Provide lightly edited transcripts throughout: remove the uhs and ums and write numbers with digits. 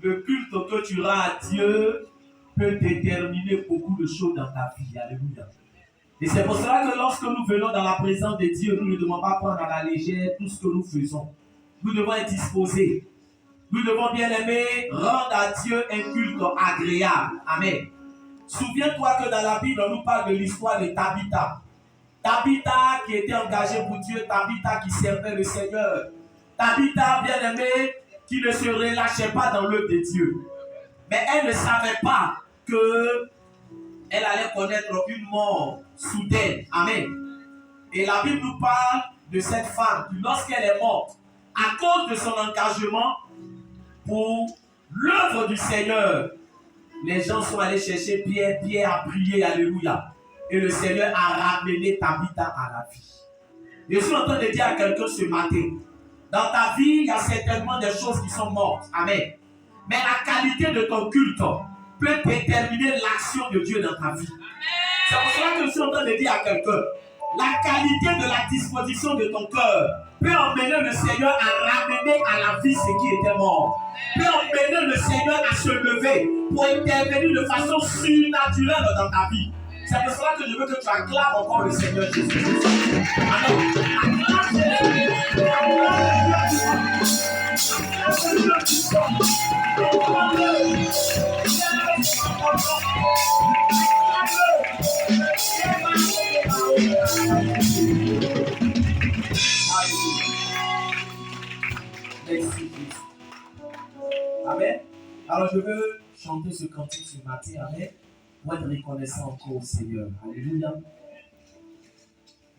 Le culte que tu rends à Dieu peut déterminer beaucoup de choses dans ta vie. Alléluia. Et c'est pour cela que lorsque nous venons dans la présence de Dieu, nous ne devons pas prendre à la légère tout ce que nous faisons. Nous devons être disposés. Nous devons bien aimer rendre à Dieu un culte agréable. Amen. Souviens-toi que dans la Bible, on nous parle de l'histoire de Tabitha. Tabitha qui était engagée pour Dieu, Tabitha qui servait le Seigneur. Tabitha, bien aimée, qui ne se relâchait pas dans l'œuvre de Dieu. Mais elle ne savait pas qu'elle allait connaître une mort soudaine. Amen. Et la Bible nous parle de cette femme qui, lorsqu'elle est morte, à cause de son engagement pour l'œuvre du Seigneur, les gens sont allés chercher Pierre. Pierre a prié, alléluia. Et le Seigneur a ramené Tabitha à la vie. Je suis en train de dire à quelqu'un ce matin, dans ta vie, il y a certainement des choses qui sont mortes. Amen. Mais la qualité de ton culte peut déterminer l'action de Dieu dans ta vie. C'est pour cela que je suis en train de dire à quelqu'un, la qualité de la disposition de ton cœur peut emmener le Seigneur à ramener à la vie ce qui était mort. Peut emmener le Seigneur à se lever pour intervenir de façon surnaturelle dans ta vie. C'est pour cela que je veux que tu acclames encore le Seigneur Jésus. Alors, acclame Jésus. Merci. Amen. Alors je veux chanter ce cantique ce matin. Amen. Pour être reconnaissant encore au Seigneur. Alléluia.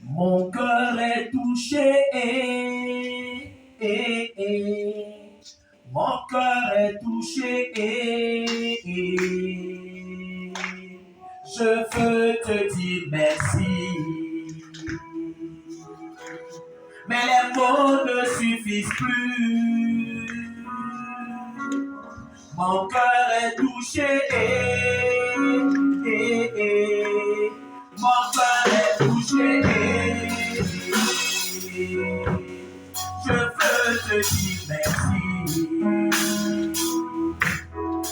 Mon cœur est touché. Mon cœur est touché. Je veux te dire merci. Mais les mots ne suffisent plus. Mon cœur est touché. Mon cœur est touché. Je veux te dire merci.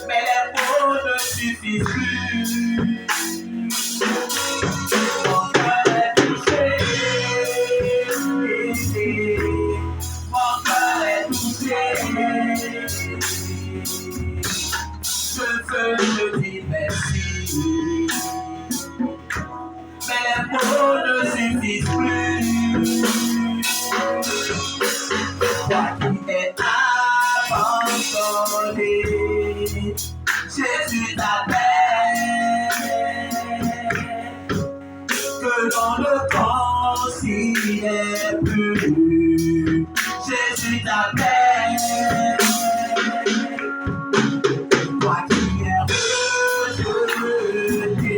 Mais les mots ne suffisent plus. Mon cœur est touché. Mon cœur est touché. Je veux te dire merci. Mais les mots ne suffisent plus. Toi qui es abandonné, Jésus t'appelle. Que l'on ne considère plus, Jésus t'appelle. Toi qui es rejeté,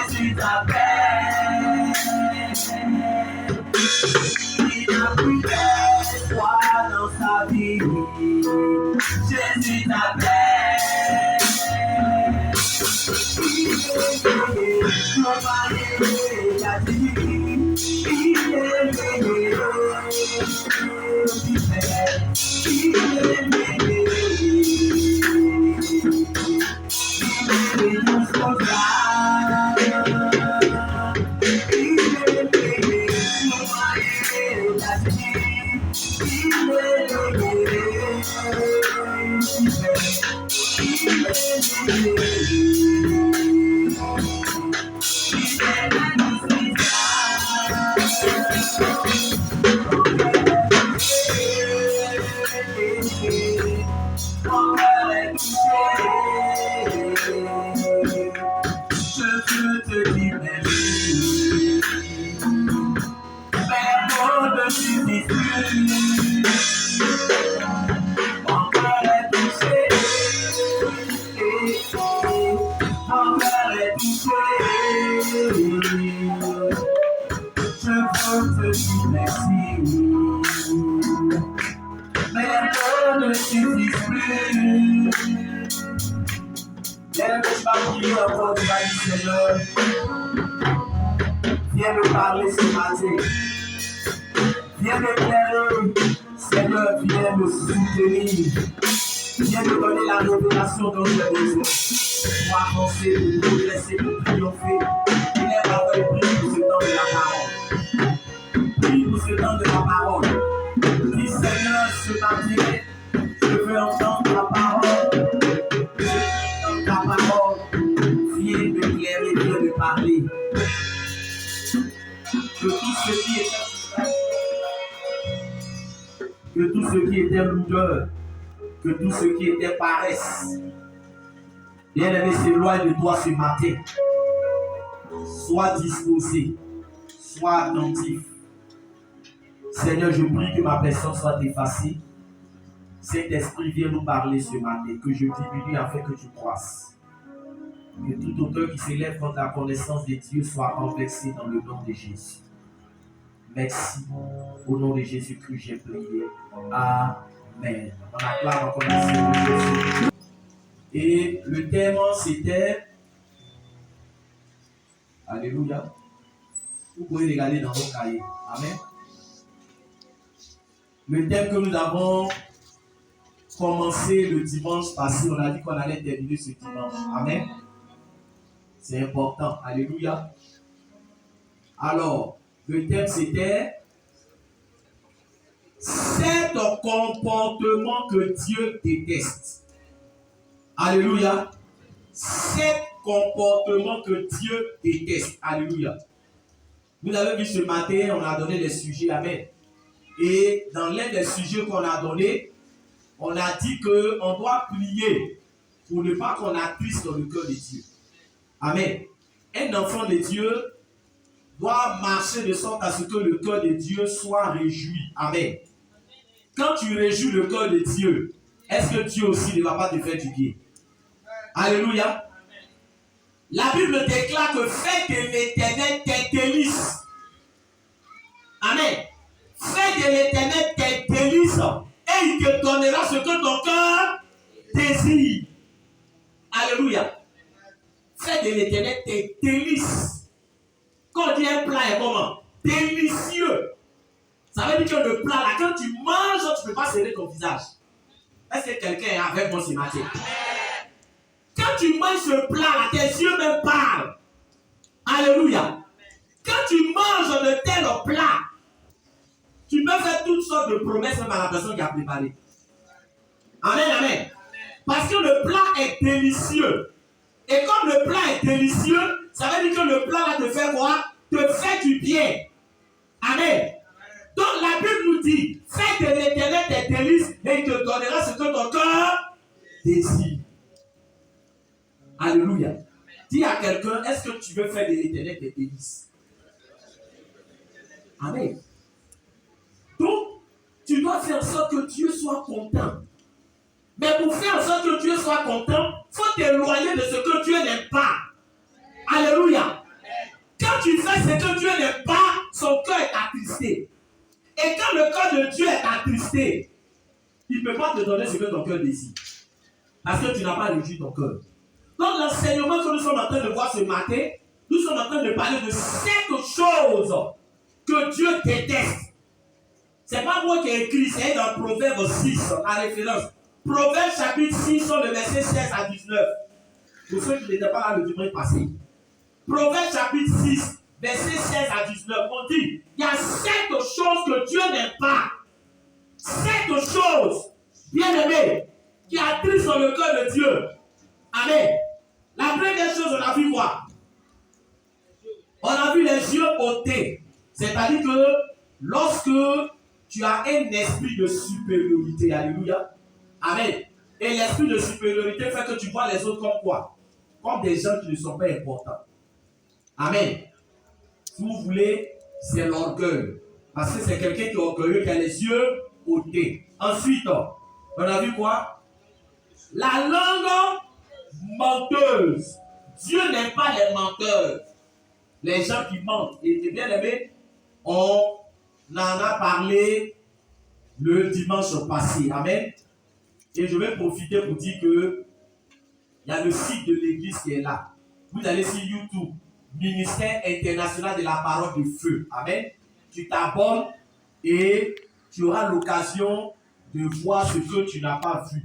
Jésus t'appelle. Il n'a plus d'espoir dans sa vie, Jésus t'appelle. Viens me parler ce matin. Viens m'éclairer. Seigneur, viens me soutenir. Viens me donner la révélation dont j'ai besoin pour avancer, pour progresser, pour triompher. Élève la voix et prie pour ce temps de la parole. Prie pour ce temps de la parole. Dis Seigneur, ce matin, je veux entendre ta parole. Je veux entendre ta parole. Viens m'éclairer, viens me parler. Que tout ce qui était lourdeur, que tout ce qui était paresse, bien-aimé, s'éloigne de toi ce matin. Sois disposé, sois attentif. Seigneur, je prie que ma personne soit effacée. Saint-Esprit, viens nous parler ce matin, que je diminue afin que tu croisses. Que toute auteur qui s'élève contre la connaissance de Dieu soit renversé dans le nom de Jésus. Merci. Au nom de Jésus-Christ, j'ai prié. Amen. On acclame encore le Seigneur Jésus. Et le thème, c'était... Alléluia. Vous pouvez regarder dans vos cahiers. Amen. Le thème que nous avons commencé le dimanche passé, on a dit qu'on allait terminer ce dimanche. Amen. C'est important. Alléluia. Alors, le thème c'était 7 comportements que Dieu déteste. Alléluia. 7 comportements que Dieu déteste. Alléluia. Vous avez vu ce matin, on a donné les sujets. Amen. Et dans l'un des sujets qu'on a donné, on a dit qu'on doit prier pour ne pas qu'on attriste dans le cœur de Dieu. Amen. Un enfant de Dieu doit marcher de sorte à ce que le cœur de Dieu soit réjoui. Amen. Quand tu réjouis le cœur de Dieu, est-ce que Dieu aussi ne va pas te faire du bien? Alléluia. La Bible déclare que fais de l'Éternel tes délices. Amen. Fais de l'Éternel tes délices et il te donnera ce que ton cœur désire. Alléluia. Fais de l'Éternel tes délices. Quand on dit un plat est comment? Délicieux. Ça veut dire que le plat là, quand tu manges, tu ne peux pas serrer ton visage. Est-ce que quelqu'un est avec moi ce matin? Quand tu manges ce plat là, tes yeux même parlent. Alléluia. Quand tu manges de tel plat, tu peux faire toutes sortes de promesses même à la personne qui a préparé. Amen, amen. Parce que le plat est délicieux. Et comme le plat est délicieux, ça veut dire que le plat là te fait quoi? Te fait du bien. Amen. Donc la Bible nous dit, fais de l'Éternel tes délices et il te donnera ce que ton cœur désire. Alléluia. Dis à quelqu'un, est-ce que tu veux faire de l'Éternel tes délices? Amen. Donc, tu dois faire en sorte que Dieu soit content. Mais pour faire en sorte que Dieu soit content, il faut t'éloigner de ce que Dieu n'aime pas. Alléluia. Quand tu fais ce que Dieu n'aime pas, son cœur est attristé. Et quand le cœur de Dieu est attristé, il ne peut pas te donner ce que ton cœur désire. Parce que tu n'as pas réjoui ton cœur. Donc l'enseignement que nous sommes en train de voir ce matin, nous sommes en train de parler de 7 choses que Dieu déteste. Ce n'est pas moi qui ai écrit, c'est dans Proverbe 6, en référence. Proverbe chapitre 6, sur le verset 16 à 19. Pour ceux qui n'étaient pas là le dimanche passé. Proverbe chapitre 6, verset 16 à 19. On dit, il y a 7 choses que Dieu n'aime pas. 7 choses, bien aimées, qui attristent dans le cœur de Dieu. Amen. La première chose, on a vu quoi? On a vu les yeux ôtés. C'est-à-dire que lorsque tu as un esprit de supériorité, alléluia, amen. Et l'esprit de supériorité fait que tu vois les autres comme quoi? Comme des gens qui ne sont pas importants. Amen. Si vous voulez, c'est l'orgueil. Parce que c'est quelqu'un qui est orgueilleux, qui a les yeux ôtés. Ensuite, on a vu quoi? La langue menteuse. Dieu n'aime pas les menteurs. Les gens qui mentent. Et bien aimé, on en a parlé le dimanche passé. Amen. Et je vais profiter pour dire que il y a le site de l'église qui est là. Vous allez sur YouTube, Ministère international de la parole de feu. Amen. Tu t'abonnes et tu auras l'occasion de voir ce que tu n'as pas vu.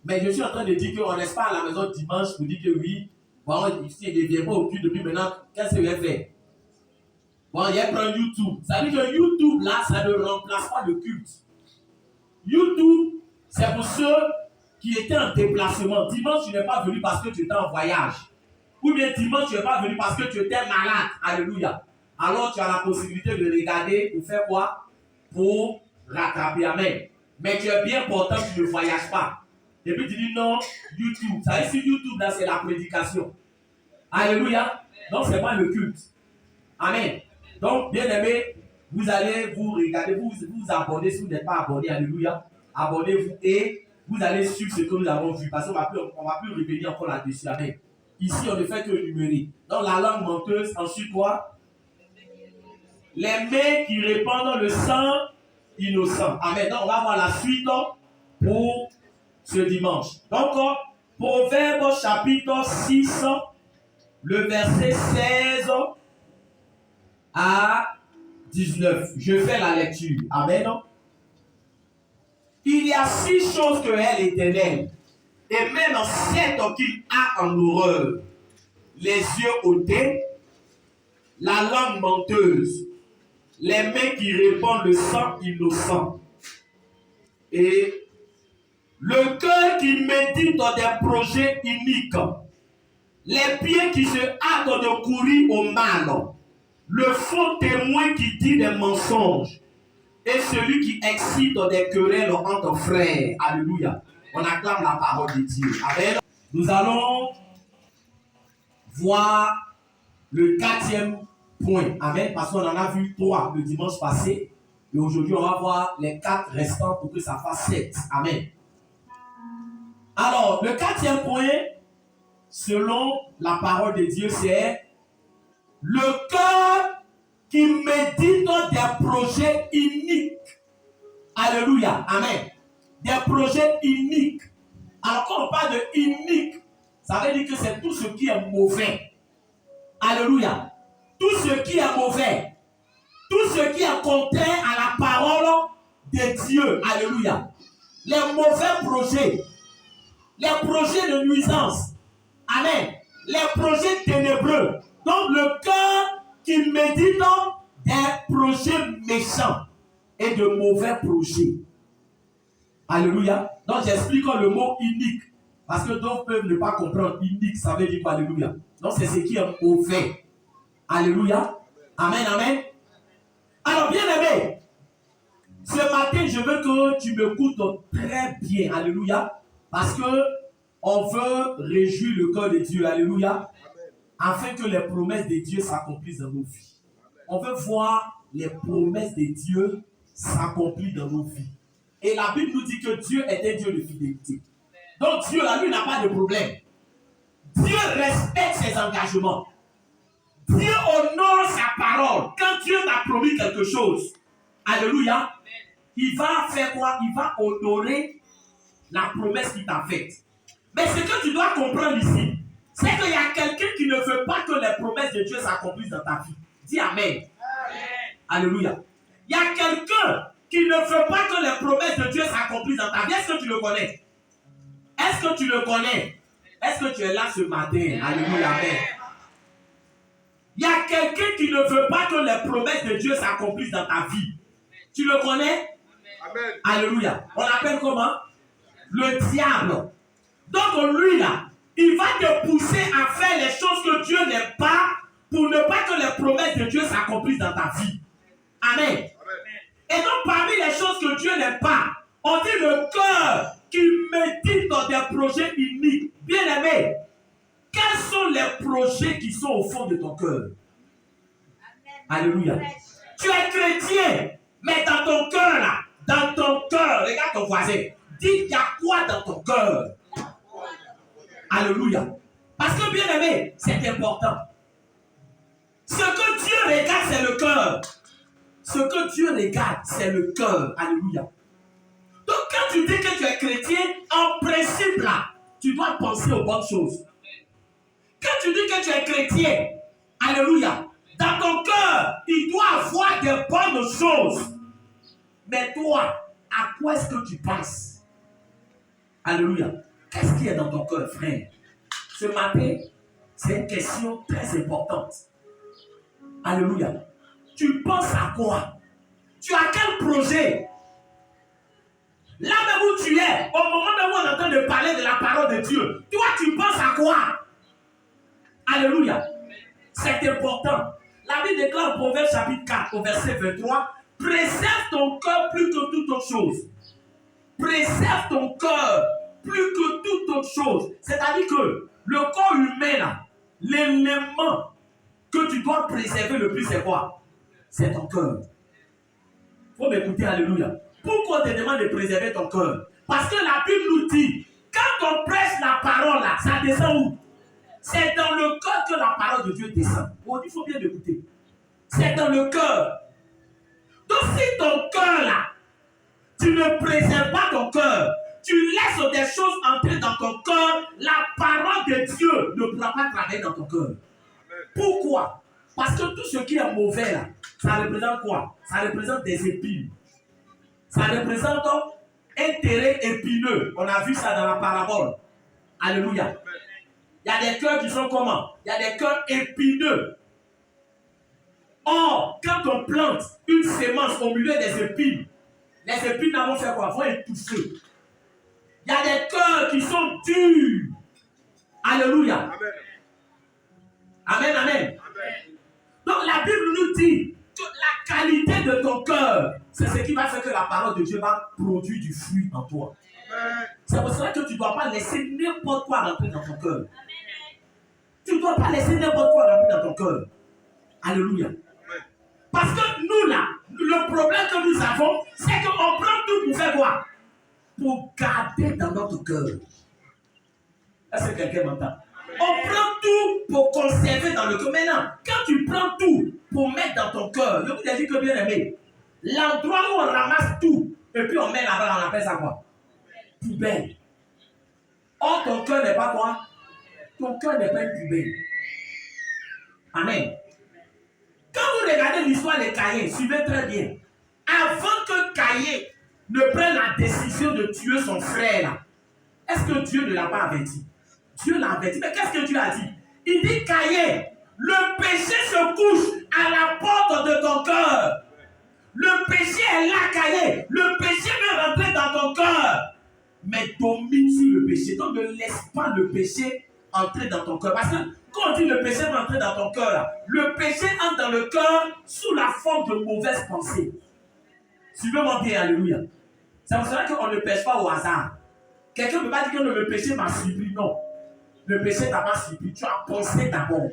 Mais je suis en train de dire qu'on ne reste pas à la maison dimanche pour dire que oui, bon, ici, il ne vient pas au culte depuis maintenant. Qu'est-ce qu'il va faire? Bon, il y a un YouTube. Ça veut dire que YouTube, là, ça ne remplace pas le culte. YouTube, c'est pour ceux qui étaient en déplacement. Dimanche, tu n'es pas venu parce que tu étais en voyage. Ou bien dimanche, tu n'es pas venu parce que tu étais malade. Alléluia. Alors, tu as la possibilité de regarder pour faire quoi? Pour rattraper. Amen. Mais tu es bien portant, tu ne voyages pas. Et puis tu dis non, YouTube. Ça veut dire que YouTube, là, c'est la prédication. Alléluia. Donc, ce n'est pas le culte. Amen. Donc, bien aimé, vous allez vous regarder, vous abonnez si vous n'êtes pas abonné. Alléluia. Abonnez-vous et vous allez suivre ce que nous avons vu. Parce qu'on ne va plus revenir encore là-dessus. Amen. Ici, on ne fait que numérer. Donc, la langue menteuse, ensuite quoi? Les mains qui répandent le sang innocent. Amen. Donc, on va voir la suite pour ce dimanche. Donc, Proverbe chapitre 6, le verset 16 à 19. Je fais la lecture. Amen. Il y a 6 choses que est l'Éternel, et même 7 qu'il a en horreur. Les yeux ôtés, la langue menteuse, les mains qui répandent le sang innocent, et le cœur qui médite dans des projets iniques, les pieds qui se hâtent de courir au mal, le faux témoin qui dit des mensonges, et celui qui excite des querelles entre frères. Alléluia. On acclame la parole de Dieu. Amen. Nous allons voir le 4e point. Amen. Parce qu'on en a vu 3 le dimanche passé. Et aujourd'hui, on va voir les 4 restants pour que ça fasse 7. Amen. Alors, le 4e point, selon la parole de Dieu, c'est le cœur qui médite des projets iniques. Alléluia. Amen. Des projets iniques. Alors, quand on parle de inique, ça veut dire que c'est tout ce qui est mauvais. Alléluia. Tout ce qui est mauvais. Tout ce qui est contraire à la parole de Dieu. Alléluia. Les mauvais projets. Les projets de nuisance. Amen. Les projets ténébreux. Donc, le cœur qui médite des projets méchants et de mauvais projets. Alléluia. Donc, j'explique le mot inique. Parce que d'autres peuvent ne pas comprendre. Inique, ça veut dire quoi? Alléluia. Donc, c'est ce qui est mauvais. Alléluia. Amen, amen. Alors, bien aimé, ce matin, je veux que tu m'écoutes très bien. Alléluia. Parce que on veut réjouir le cœur de Dieu. Alléluia. Afin que les promesses de Dieu s'accomplissent dans nos vies. On veut voir les promesses de Dieu s'accomplir dans nos vies. Et la Bible nous dit que Dieu est un Dieu de fidélité. Donc Dieu, là, lui, n'a pas de problème. Dieu respecte ses engagements. Dieu honore sa parole. Quand Dieu t'a promis quelque chose, alléluia, il va faire quoi? Il va honorer la promesse qu'il t'a faite. Mais ce que tu dois comprendre ici, c'est qu'il y a quelqu'un qui ne veut pas que les promesses de Dieu s'accomplissent dans ta vie. Dis Amen. Amen. Alléluia. Il y a quelqu'un qui ne veut pas que les promesses de Dieu s'accomplissent dans ta vie. Est-ce que tu le connais? Est-ce que tu le connais? Est-ce que tu es là ce matin? Alléluia. Amen. Il y a quelqu'un qui ne veut pas que les promesses de Dieu s'accomplissent dans ta vie. Tu le connais? Amen. Alléluia. On l'appelle comment? Le diable. Donc lui là, il va te pousser à faire les choses que Dieu n'aime pas pour ne pas que les promesses de Dieu s'accomplissent dans ta vie. Amen. Amen. Et donc parmi les choses que Dieu n'aime pas, on dit le cœur qui médite dans des projets iniques. Bien aimé, quels sont les projets qui sont au fond de ton cœur? Alléluia. Tu es chrétien, mais dans ton cœur là, dans ton cœur, regarde ton voisin, dis il y a quoi dans ton cœur? Alléluia. Parce que bien aimé, c'est important. Ce que Dieu regarde, c'est le cœur. Ce que Dieu regarde, c'est le cœur. Alléluia. Donc quand tu dis que tu es chrétien, en principe là, tu dois penser aux bonnes choses. Quand tu dis que tu es chrétien, alléluia, dans ton cœur, il doit avoir des bonnes choses. Mais toi, à quoi est-ce que tu penses? Alléluia. Qu'est-ce qu'il y a dans ton cœur, frère? Ce matin, c'est une question très importante. Alléluia. Tu penses à quoi? Tu as quel projet? Là même où tu es, au moment où on est en train de parler de la parole de Dieu, toi tu penses à quoi? Alléluia. C'est important. La Bible déclare au Proverbe chapitre 4 au verset 23, préserve ton cœur plus que toute autre chose. Préserve ton cœur plus que toute autre chose. C'est-à-dire que le corps humain, là, l'élément que tu dois préserver le plus, c'est quoi? C'est ton cœur. Il faut m'écouter, alléluia. Pourquoi on te demande de préserver ton cœur? Parce que la Bible nous dit, quand on prêche la parole, là, ça descend où? C'est dans le cœur que la parole de Dieu descend. Bon, il faut bien m'écouter. C'est dans le cœur. Donc si ton cœur, là, tu ne préserves pas ton cœur, tu laisses des choses entrer dans ton cœur, la parole de Dieu ne pourra pas travailler dans ton cœur. Pourquoi? Parce que tout ce qui est mauvais, là, ça représente quoi? Ça représente des épines. Ça représente un terrain épineux. On a vu ça dans la parabole. Alléluia. Il y a des cœurs qui sont comment? Il y a des cœurs épineux. Or, quand on plante une sémence au milieu des épines, les épines vont faire quoi? Vont étouffer. Il y a des cœurs qui sont durs. Alléluia. Amen, amen. Donc la Bible nous dit que la qualité de ton cœur, c'est ce qui va faire que la parole de Dieu va produire du fruit en toi. C'est pour cela que tu ne dois pas laisser n'importe quoi rentrer dans ton cœur. Tu ne dois pas laisser n'importe quoi rentrer dans ton cœur. Alléluia. Parce que nous là, le problème que nous avons, c'est qu'on prend tout pour faire quoi? Pour garder dans notre cœur. Est-ce que quelqu'un m'entend? On prend tout pour conserver dans le cœur. Maintenant, quand tu prends tout pour mettre dans ton cœur, je vous ai dit que bien aimé, l'endroit où on ramasse tout, et puis on met là-bas, on appelle ça quoi? Poubelle. Or, ton cœur n'est pas quoi? Ton cœur n'est pas une poubelle. Amen. Quand vous regardez l'histoire de Caïn, suivez très bien. Avant que Caïn ne prenne la décision de tuer son frère, là, est-ce que Dieu ne l'a pas averti? Dieu l'a averti. Mais qu'est-ce que Dieu a dit? Il dit, Caïn, le péché se couche à la porte de ton cœur. Le péché est là, Caïn. Le péché veut rentrer dans ton cœur. Mais domine sur le péché. Donc ne laisse pas le péché entrer dans ton cœur. Parce que quand on dit le péché va entrer dans ton cœur, le péché entre dans le cœur sous la forme de mauvaises pensées. Suivez-moi bien, alléluia. C'est pour cela qu'on ne pêche pas au hasard. Quelqu'un ne peut pas dire que le péché m'a surpris. Non. Le péché t'a pas surpris. Tu as pensé d'abord.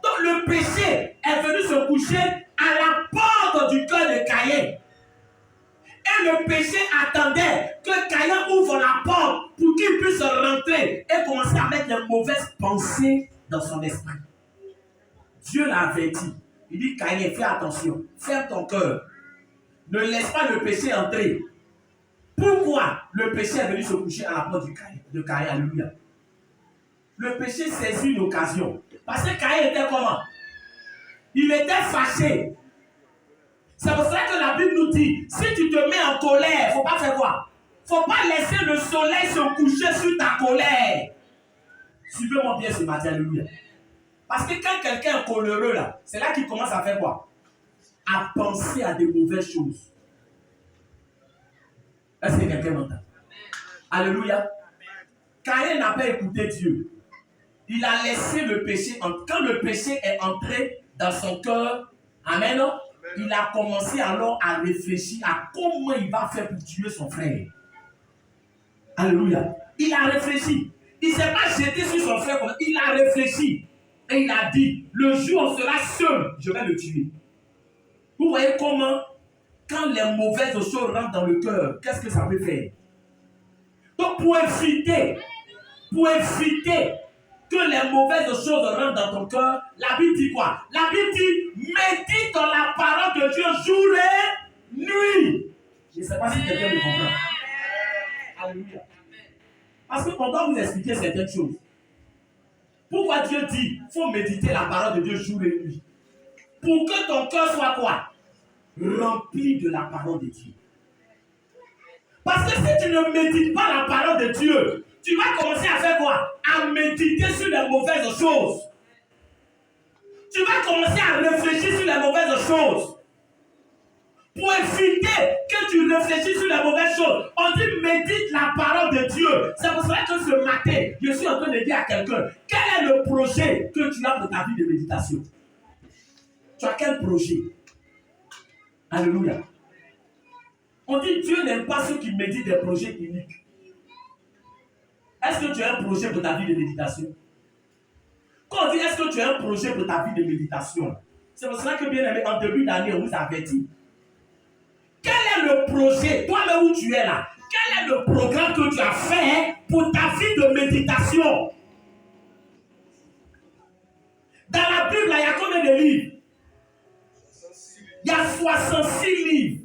Donc le péché est venu se coucher à la porte du cœur de Caïn. Et le péché attendait que Caïn ouvre la porte pour qu'il puisse rentrer et commencer à mettre les mauvaises pensées dans son esprit. Dieu l'a averti. Il dit, Caïn, fais attention. Ferme ton cœur. Ne laisse pas le péché entrer. Pourquoi le péché est venu se coucher à la porte de Caïn? Alléluia. Le péché saisit une occasion. Parce que Caïn était comment? Il était fâché. C'est pour ça que la Bible nous dit, si tu te mets en colère, il ne faut pas faire quoi? Il ne faut pas laisser le soleil se coucher sur ta colère. Suivez-moi bien ce matin, alléluia. Parce que quand quelqu'un est coléreux, là, c'est là qu'il commence à faire quoi? À penser à des mauvaises choses. Est-ce que quelqu'un m'entend? Alléluia. Caïn n'a pas écouté Dieu. Il a laissé le péché. Quand le péché est entré dans son cœur, amen, il a commencé alors à réfléchir à comment il va faire pour tuer son frère. Alléluia. Il a réfléchi. Il ne s'est pas jeté sur son frère. Il a réfléchi. Et il a dit, le jour où on sera seul, je vais le tuer. Vous voyez comment, quand les mauvaises choses rentrent dans le cœur, qu'est-ce que ça peut faire? Donc pour éviter que les mauvaises choses rentrent dans ton cœur, la Bible dit quoi? La Bible dit, médite dans la parole de Dieu jour et nuit. Je ne sais pas si quelqu'un me comprend. Alléluia. Parce qu'on doit vous expliquer certaines choses. Pourquoi Dieu dit qu'il faut méditer la parole de Dieu jour et nuit? Pour que ton cœur soit quoi? Rempli de la parole de Dieu. Parce que si tu ne médites pas la parole de Dieu, tu vas commencer à faire quoi? À méditer sur les mauvaises choses. Tu vas commencer à réfléchir sur les mauvaises choses. Pour éviter que tu réfléchisses sur les mauvaises choses, on dit médite la parole de Dieu. C'est pour cela que ce matin, je suis en train de dire à quelqu'un, quel est le projet que tu as pour ta vie de méditation? Tu as quel projet? Alléluia. On dit Dieu n'aime pas ceux qui méditent des projets uniques. Est-ce que tu as un projet pour ta vie de méditation? Quand on dit est-ce que tu as un projet pour ta vie de méditation, c'est pour cela que bien aimé, en début d'année, on vous avertit. Quel est le projet, toi-même où tu es là, quel est le programme que tu as fait pour ta vie de méditation? Dans la Bible, il y a combien de livres? Il y a 66 livres.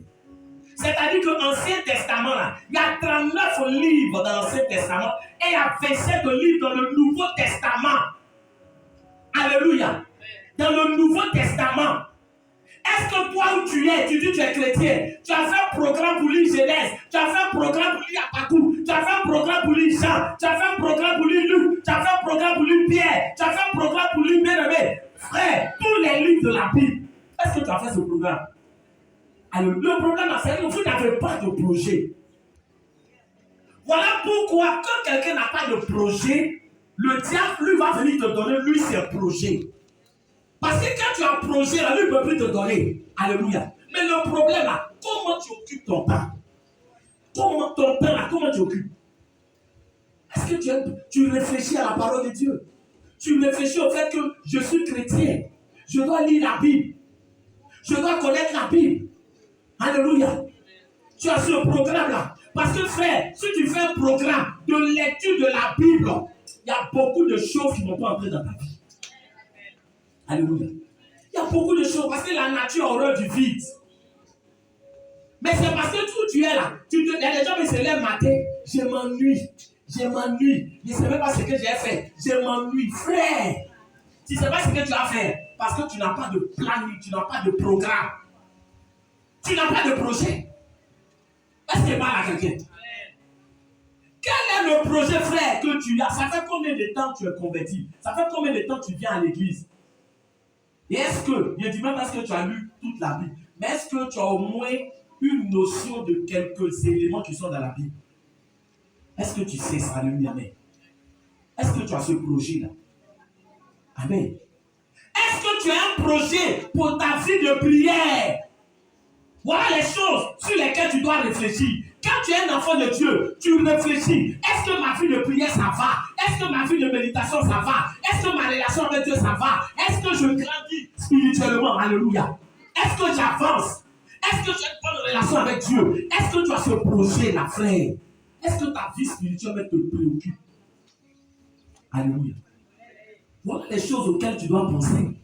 C'est-à-dire que l'Ancien Testament, là, il y a 39 livres dans l'Ancien Testament et il y a 27 livres dans le Nouveau Testament. Alléluia. Dans le Nouveau Testament. Est-ce que toi où tu es, tu dis que tu es chrétien, tu as fait un programme pour lire Genèse, tu as fait un programme pour lire Habakkuk, tu as fait un programme pour lire Jean, tu as fait un programme pour lire Luc, tu as fait un programme pour lire Pierre, tu as fait un programme pour lire Bien-aimé. Frère, tous les livres de la Bible, est-ce que tu as fait ce programme? Alors, le problème, c'est que vous n'avez pas de projet. Voilà pourquoi, quand quelqu'un n'a pas de projet, le diable, lui, va venir te donner, lui, ses projets. Parce que quand tu as un projet, là, lui ne peut plus te donner. Alléluia. Mais le problème, là, comment tu occupes ton temps? Comment ton temps, là, comment tu occupes? Est-ce que tu réfléchis à la parole de Dieu? Tu réfléchis au fait que je suis chrétien. Je dois lire la Bible. Je dois connaître la Bible. Alléluia. Tu as ce programme-là. Parce que frère, si tu fais un programme de lecture de la Bible, il y a beaucoup de choses qui ne vont pas entrer dans ta vie. Alléluia. Il y a beaucoup de choses parce que la nature a horreur du vide. Mais c'est parce que tu es là. Il y a des gens qui se lèvent matin. Je m'ennuie. Je ne sais même pas ce que j'ai fait. Je m'ennuie. Frère, tu ne sais pas ce que tu as fait. Parce que tu n'as pas de planning, tu n'as pas de programme. Tu n'as pas de projet. Est-ce que parle à quelqu'un? Quel est le projet, frère, que tu as? Ça fait combien de temps que tu es converti? Ça fait combien de temps que tu viens à l'église? Et est-ce que, je ne dis même pas que tu as lu toute la Bible, mais est-ce que tu as au moins une notion de quelques éléments qui sont dans la Bible? Est-ce que tu sais ça? Alléluia, amen. Est-ce que tu as ce projet-là? Amen. Est-ce que tu as un projet pour ta vie de prière? Voilà les choses sur lesquelles tu dois réfléchir. Quand tu es un enfant de Dieu, tu réfléchis. Est-ce que ma vie de prière, ça va? Est-ce que ma vie de méditation, ça va? Est-ce que ma relation avec Dieu, ça va? Est-ce que je grandis spirituellement? Alléluia. Est-ce que j'avance? Est-ce que j'ai une bonne relation avec Dieu? Est-ce que tu as ce projet-là, frère? Est-ce que ta vie spirituelle te préoccupe? Alléluia. Voilà les choses auxquelles tu dois penser.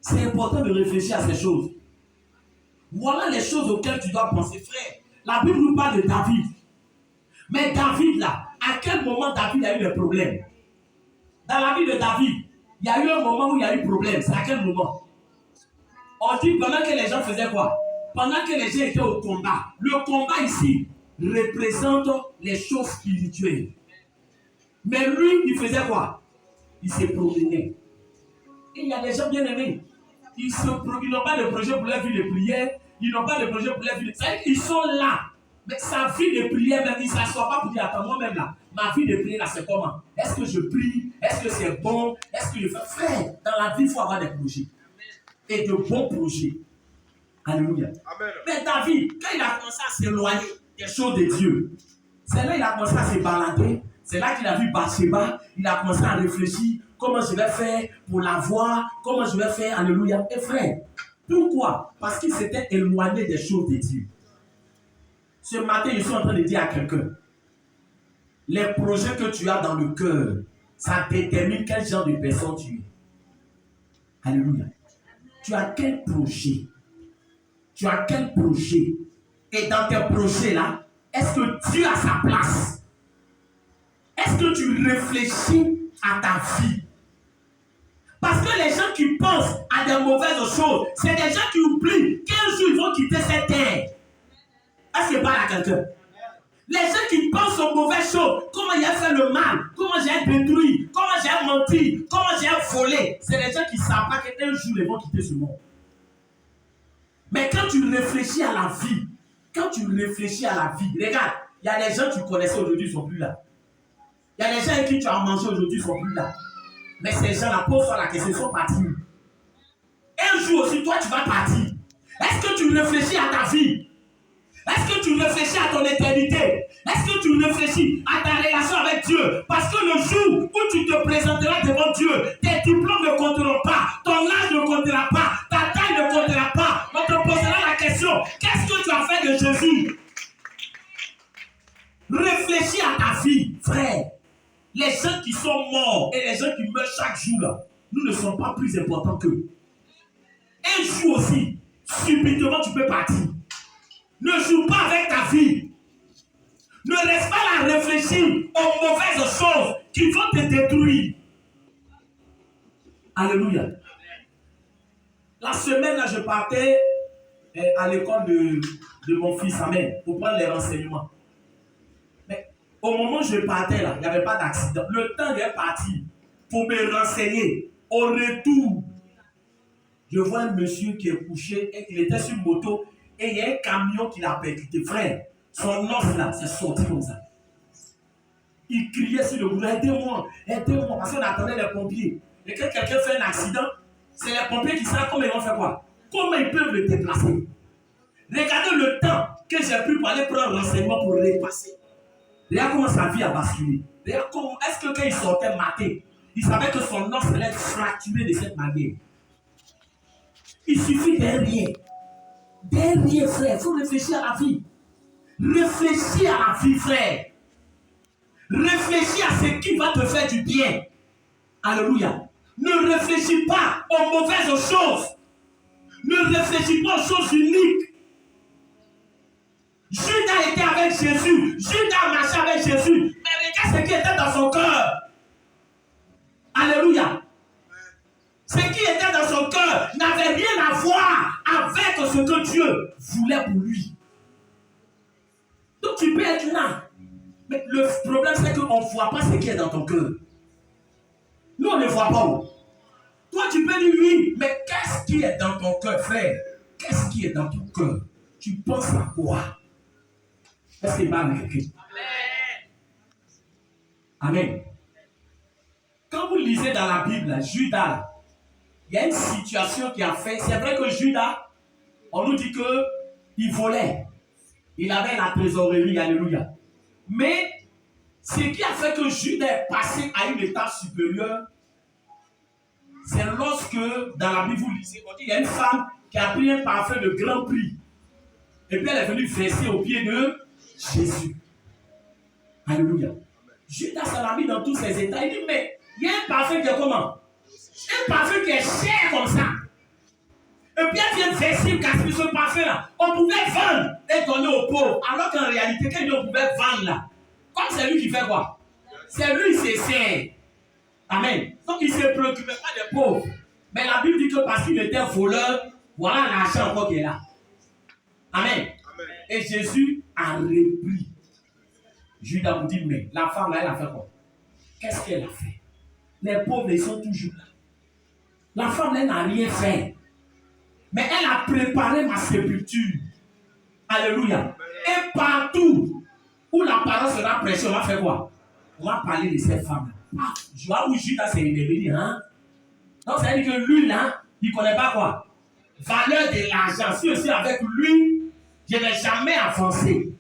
C'est important de réfléchir à ces choses. Voilà les choses auxquelles tu dois penser, frère. La Bible nous parle de David. Mais David, là, à quel moment David a eu des problèmes? Dans la vie de David, il y a eu un moment où il y a eu problème. C'est à quel moment? On dit pendant que les gens faisaient quoi? Pendant que les gens étaient au combat. Le combat ici représente les choses spirituelles. Mais lui, il faisait quoi? Il se promenait. Et il y a des gens bien aimés. Ils n'ont pas de projet pour leur vie de prière. Ils n'ont pas de projet pour leur vie de prière. Ils sont là. Mais sa vie de prière, même, ils ne s'assoient pas pour dire, attends, moi-même là, ma vie de prière, là, c'est comment? Est-ce que je prie? Est-ce que c'est bon? Est-ce que je fais? Frère, dans la vie, il faut avoir des projets. Et de bons projets. Alléluia. Amen. Mais David, quand il a commencé à s'éloigner des choses de Dieu, c'est là qu'il a commencé à se balader. C'est là qu'il a vu Bathsheba. Il a commencé à réfléchir. Comment je vais faire pour la voir? Comment je vais faire? Alléluia. Et frère, pourquoi? Parce qu'il s'était éloigné des choses de Dieu. Ce matin, je suis en train de dire à quelqu'un, les projets que tu as dans le cœur, ça détermine quel genre de personne tu es. Alléluia. Tu as quel projet? Tu as quel projet? Et dans tes projets-là, est-ce que Dieu a sa place? Est-ce que tu réfléchis à ta vie? Parce que les gens qui pensent à des mauvaises choses, c'est des gens qui oublient qu'un jour ils vont quitter cette terre. Est-ce que parle à quelqu'un? Les gens qui pensent aux mauvaises choses, comment j'ai fait le mal, comment j'ai détruit, comment j'ai menti, comment j'ai volé, c'est les gens qui ne savent pas qu'un jour ils vont quitter ce monde. Mais quand tu réfléchis à la vie, regarde, il y a des gens que tu connaissais aujourd'hui, ils ne sont plus là. Il y a des gens avec qui tu as mangé aujourd'hui, ils ne sont plus là. Mais ces gens-là, pose-toi la question, ils sont partis. Un jour aussi, toi, tu vas partir. Est-ce que tu réfléchis à ta vie? Est-ce que tu réfléchis à ton éternité? Est-ce que tu réfléchis à ta relation avec Dieu? Parce que le jour où tu te présenteras devant Dieu, tes diplômes ne compteront pas, ton âge ne comptera pas, ta taille ne comptera pas. On te posera la question, qu'est-ce que tu as fait de Jésus? Réfléchis à ta vie, frère. Les gens qui sont morts et les gens qui meurent chaque jour, là, nous ne sommes pas plus importants qu'eux. Un jour aussi, subitement, tu peux partir. Ne joue pas avec ta vie. Ne reste pas là à réfléchir aux mauvaises choses qui vont te détruire. Alléluia. La semaine, là, je partais à l'école de mon fils, amen, pour prendre les renseignements. Mais au moment où je partais, là, il n'y avait pas d'accident. Le temps de partir pour me renseigner. Au retour, je vois un monsieur qui est couché, et il était sur une moto, et il y a un camion qui l'a percuté. Frère, son os là, c'est sorti comme ça. Il criait sur le boulot, aidez-moi, aidez-moi, parce qu'on attendait les pompiers. Et quand quelqu'un fait un accident, c'est les pompiers qui savent comment ils vont faire quoi. Comment ils peuvent le déplacer. Regardez le temps que j'ai pris pour aller prendre un renseignement pour le repasser. Regarde comment sa vie a basculé. Regarde comment, est-ce que quand il sortait matin, il savait que son os allait être fracturé de cette manière. Il suffit d'un rien. D'un rien, frère. Il faut réfléchir à la vie. Réfléchis à la vie, frère. Réfléchis à ce qui va te faire du bien. Alléluia. Ne réfléchis pas aux mauvaises choses. Ne réfléchis pas aux choses uniques. Judas était avec Jésus. Judas marchait avec Jésus. Mais regarde ce qui était dans son cœur. Alléluia. Ce qui était dans son cœur n'avait rien à voir avec ce que Dieu voulait pour lui. Donc tu peux être là. Mais le problème, c'est qu'on ne voit pas ce qui est dans ton cœur. Nous, on ne voit pas. Toi, tu peux dire oui, mais qu'est-ce qui est dans ton cœur, frère? Qu'est-ce qui est dans ton cœur? Tu penses à quoi? Est-ce qu'il va avec quelqu'un? Amen. Quand vous lisez dans la Bible, Judas, il y a une situation qui a fait. C'est vrai que Judas, on nous dit qu'il volait. Il avait la trésorerie, alléluia. Mais ce qui a fait que Judas est passé à une étape supérieure, c'est lorsque, dans la Bible, vous lisez, on dit qu'il y a une femme qui a pris un parfum de grand prix. Et puis elle est venue verser au pied de Jésus. Alléluia. Judas l'a mis dans tous ses états. Il dit, mais il y a un parfum qui est comment? Un parfum qui est cher comme ça. Et puis elle vient verser, gaspiller ce parfum-là. On pouvait vendre et donner aux pauvres. Alors qu'en réalité, quand on pouvait vendre là, comme c'est lui qui fait quoi? C'est lui qui se sert. Amen. Donc il ne se préoccupait pas des pauvres. Mais la Bible dit que parce qu'il était voleur, voilà l'argent encore qui est là. Amen. Amen. Et Jésus a repris. Judas vous dit, mais la femme là, elle a fait quoi? Qu'est-ce qu'elle a fait? Les pauvres, ils sont toujours là. La femme là, elle n'a rien fait. Mais elle a préparé ma sépulture. Alléluia. Et partout où la parole sera prêchée, on va faire quoi? On va parler de cette femme. Ah, je vois où Judas s'est élevé, hein? Donc, ça veut dire que lui, là, il ne connaît pas quoi? Valeur de l'argent. Si je suis avec lui, je ne vais jamais avancer.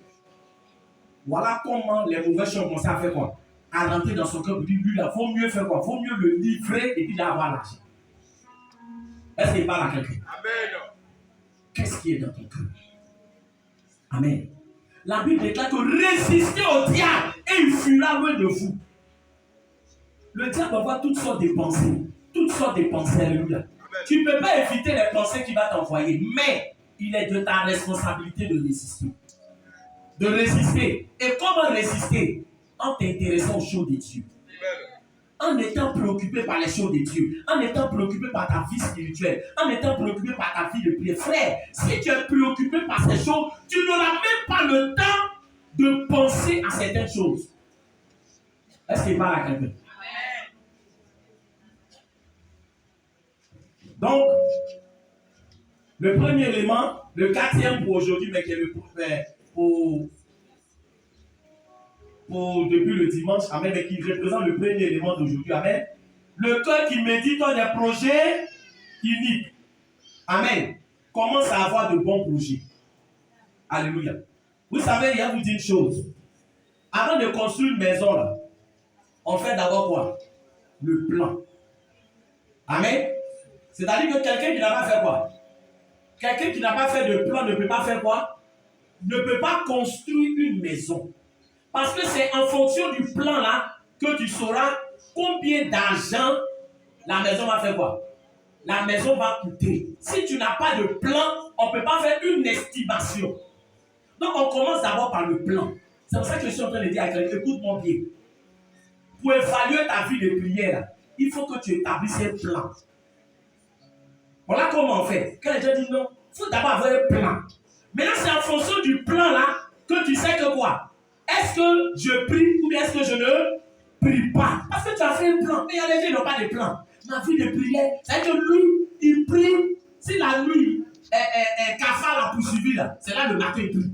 Voilà comment les mauvaises choses commencent à faire quoi? À rentrer dans son cœur. Lui, là, il faut mieux faire quoi? Il faut mieux le livrer et puis là, avoir l'argent. Est-ce qu'il parle à quelqu'un? Amen. Qu'est-ce qui est dans ton cœur? Amen. La Bible déclare que résistez au diable et il fuira loin de vous. Le diable va avoir toutes sortes de pensées. Toutes sortes de pensées, alléluia. Tu ne peux pas éviter les pensées qu'il va t'envoyer, mais il est de ta responsabilité de résister. De résister. Et comment résister? En t'intéressant aux choses de Dieu. En étant préoccupé par les choses de Dieu, en étant préoccupé par ta vie spirituelle, en étant préoccupé par ta vie de prière. Frère, si tu es préoccupé par ces choses, tu n'auras même pas le temps de penser à certaines choses. Est-ce qu'il parle à quelqu'un? Donc, le premier élément, le quatrième pour aujourd'hui, mais qui est le pour depuis le dimanche, amen, mais qui représente le premier élément d'aujourd'hui, amen. Le cœur qui médite dans des projets uniques, amen, commence à avoir de bons projets. Alléluia. Vous savez, il y a vous dire une chose. Avant de construire une maison, là, on fait d'abord quoi? Le plan. Amen. C'est-à-dire que quelqu'un qui n'a pas fait quoi? Quelqu'un qui n'a pas fait de plan ne peut pas faire quoi? Ne peut pas construire une maison. Parce que c'est en fonction du plan là que tu sauras combien d'argent la maison va faire quoi? La maison va coûter. Si tu n'as pas de plan, on ne peut pas faire une estimation. Donc on commence d'abord par le plan. C'est pour ça que je suis en train de dire à quelqu'un, écoute-moi bien. Pour évaluer ta vie de prière, il faut que tu établisses un plan. Voilà comment on fait. Quand les gens disent non, il faut d'abord avoir un plan. Maintenant, c'est en fonction du plan là que tu sais que quoi? Est-ce que je prie ou bien est-ce que je ne prie pas? Parce que tu as fait un plan. Mais il y a des gens qui n'ont pas de plan. Ma vie de prière, c'est-à-dire que lui, il prie. Si la nuit, cafard l'a poursuivi là, c'est là le matin il prie.